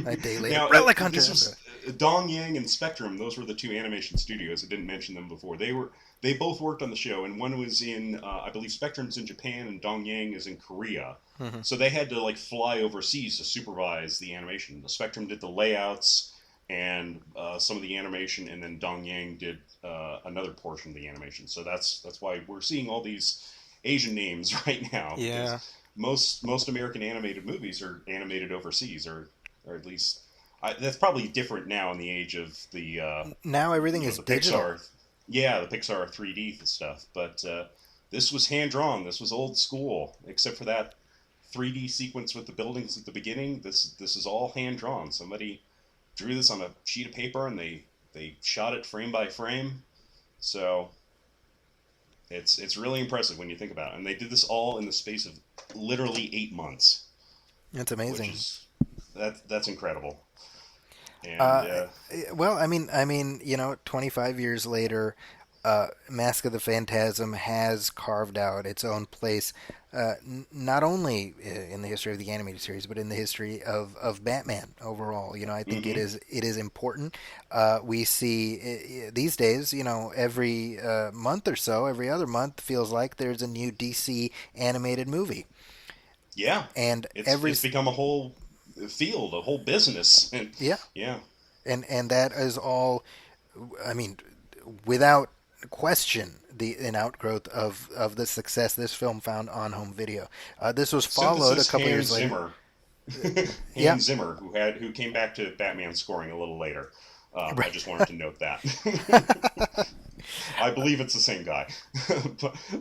A day later, Now, Relic Hunter. this was Dong Yang and Spectrum. Those were the two animation studios. I didn't mention them before. They both worked on the show, and one was in I believe Spectrum's in Japan and Dong Yang is in Korea. Hmm. So they had to like fly overseas to supervise the animation. The Spectrum did the layouts and some of the animation, and then Dong Yang did another portion of the animation. So that's why we're seeing all these Asian names right now because Yeah. most American animated movies are animated overseas, or at least that's probably different now in the age of Now everything is the digital. Pixar, yeah, the Pixar 3D stuff. But this was hand drawn. This was old school, except for that 3D sequence with the buildings at the beginning. This is all hand drawn. Somebody drew this on a sheet of paper and they shot it frame by frame. So It's really impressive when you think about it. And they did this all in the space of literally 8 months, It's which amazing. is that's incredible. And Uh, well, I mean, 25 years later, Mask of the Phantasm has carved out its own place, not only in the history of the animated series, but in the history of Batman overall. I think it hmm is important. We see these days, every month or so, every other month feels like there's a new DC animated movie, yeah, and it's become a whole field, a whole business, and yeah, yeah, and that is all. I mean, without question, an outgrowth of the success this film found on home video. This was followed a synthesis couple years Hans later. Zimmer, Yeah, Hans Zimmer, who came back to Batman scoring a little later. I right. just wanted to note that. I believe it's the same guy,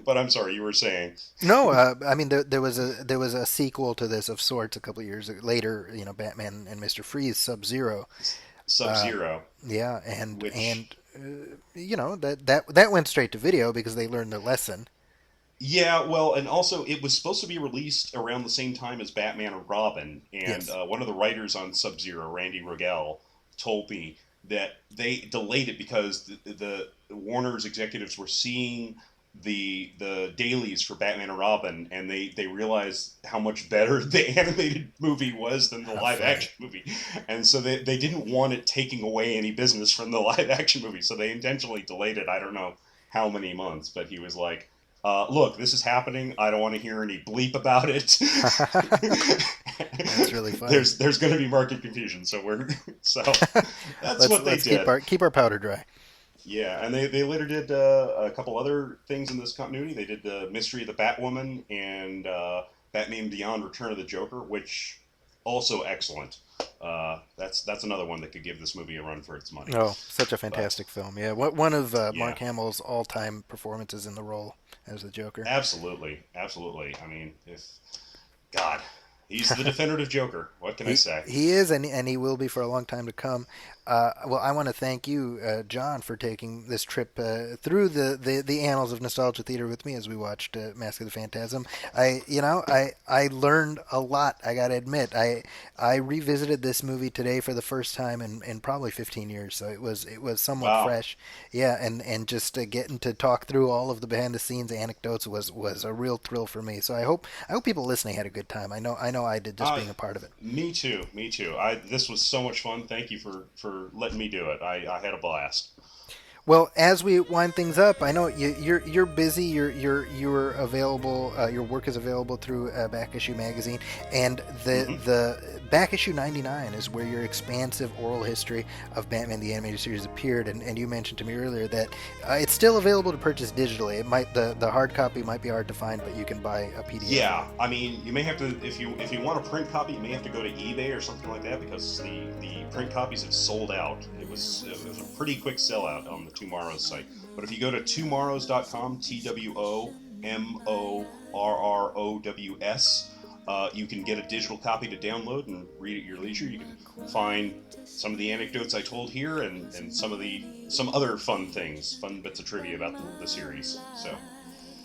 but I'm sorry, you were saying No, I mean there was a sequel to this of sorts a couple years later. Batman and Mister Freeze, Sub Zero. Sub Zero, Yeah, and which and that went straight to video because they learned their lesson. yeah, well, and also it was supposed to be released around the same time as Batman and Robin, and Yes. one of the writers on Sub Zero, Randy Rogel, told me that they delayed it because the Warner's executives were seeing the dailies for Batman and Robin, and they realized how much better the animated movie was than the How live funny. action movie, and so they didn't want it taking away any business from the live action movie, so they intentionally delayed it. I don't know how many months, but he was like, look, this is happening. I don't want to hear any bleep about it. That's really funny. there's going to be market confusion, so so that's let's what they let's keep did. our powder dry. Yeah, and they later did a couple other things in this continuity. They did the Mystery of the Batwoman and Batman Beyond: Return of the Joker, which also excellent. That's another one that could give this movie a run for its money. Oh, such a But fantastic film. Yeah, one of yeah, Mark Hamill's all-time performances in the role as the Joker. absolutely, absolutely. I mean, if God, he's the definitive Joker. What can I say? He is, and he will be for a long time to come. Well, I want to thank you, John, for taking this trip through the annals of nostalgia theater with me as we watched Mask of the Phantasm. I learned a lot. I got to admit, I revisited this movie today for the first time in probably 15 years, so it was somewhat Wow. fresh. Yeah, and just getting to talk through all of the behind the scenes anecdotes was a real thrill for me. So I hope people listening had a good time. I know I did just Uh, being a part of it. Me too. Me too. This was so much fun. Thank you for letting me do it. I had a blast. Well, as we wind things up, I know you're busy. You're available. Your work is available through Back Issue Magazine, and hmm the Back Issue 99 is where your expansive oral history of Batman the Animated Series appeared. And you mentioned to me earlier that it's still available to purchase digitally. It might the hard copy might be hard to find, but you can buy a PDF of Yeah, it. I mean, you may have to if you want a print copy, you may have to go to eBay or something like that because the print copies have sold out. It was a pretty quick sellout on the Tomorrows site. But if you go to tomorrows.com, TWOMORROWS, you can get a digital copy to download and read at your leisure. You can find some of the anecdotes I told here and some other fun things, fun bits of trivia about the series. So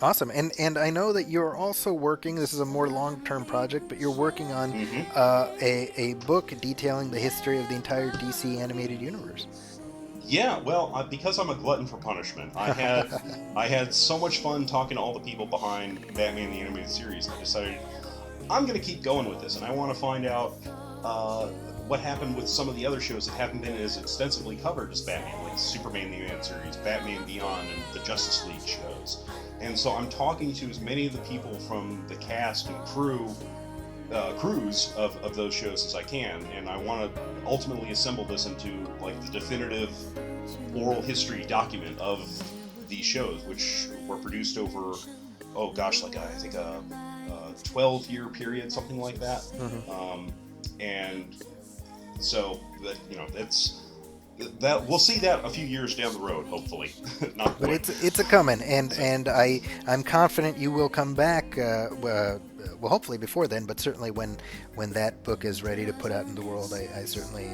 Awesome, and I know that you're also working. This is a more long-term project, but you're working on hmm a book detailing the history of the entire DC animated universe. yeah, well, because I'm a glutton for punishment, I had so much fun talking to all the people behind Batman the Animated Series. I decided I'm going to keep going with this, and I want to find out uh, what happened with some of the other shows that haven't been as extensively covered as Batman, like Superman the Animated Series, Batman Beyond, and the Justice League shows. And so I'm talking to as many of the people from the cast and crews of those shows as I can, and I want to ultimately assemble this into like the definitive oral history document of these shows, which were produced over, oh gosh, like I think a 12-year period, something like that. Hmm. And so that that's that we'll see that a few years down the road, hopefully, not But quick. it's a coming, and So and I'm confident you will come back. Well, hopefully before then, but certainly when that book is ready to put out in the world, I certainly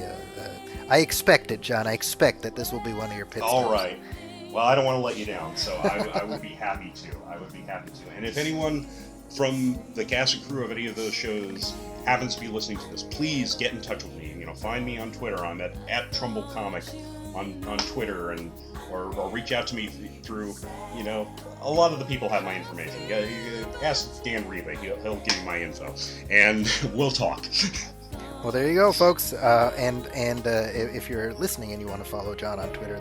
I expect it, John. I expect that this will be one of your pit all stops. right. Well, I don't want to let you down, so I would be happy to. I would be happy to. And if anyone from the cast and crew of any of those shows happens to be listening to this, please get in touch with me. Find me on Twitter. I'm at Trumbull Comic on Twitter, and or reach out to me through, a lot of the people have my information. Ask Dan Reba, he'll give you my info, and we'll talk. Well, there you go, folks. And if you're listening and you want to follow John on Twitter,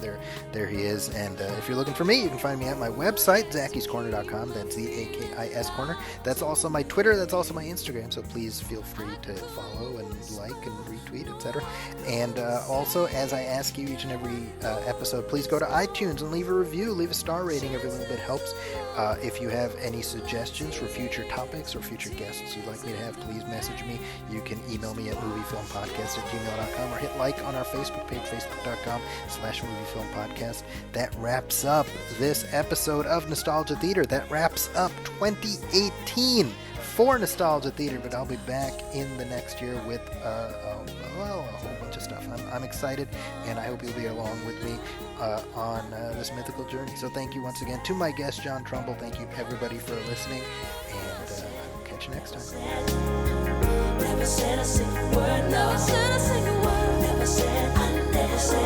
there he is. And if you're looking for me, you can find me at my website, ZackysCorner.com. That's ZAKIS Corner. That's also my Twitter. That's also my Instagram. So please feel free to follow and like and retweet, etc. And also, as I ask you each and every episode, please go to iTunes and leave a review. Leave a star rating. Every little bit helps. If you have any suggestions for future topics or future guests you'd like me to have, please message me. You can email me at moviefilmpodcast@gmail.com or hit like on our Facebook page, facebook.com/moviefilmpodcast. That wraps up this episode of Nostalgia Theater. That wraps up 2018 for Nostalgia Theater, but I'll be back in the next year with a whole bunch of stuff. I'm excited, and I hope you'll be along with me on this mythical journey. So thank you once again to my guest, John Trumbull. Thank you, everybody, for listening, and I'll catch you next time. Never said a single word, never said a single word, never said, I never said.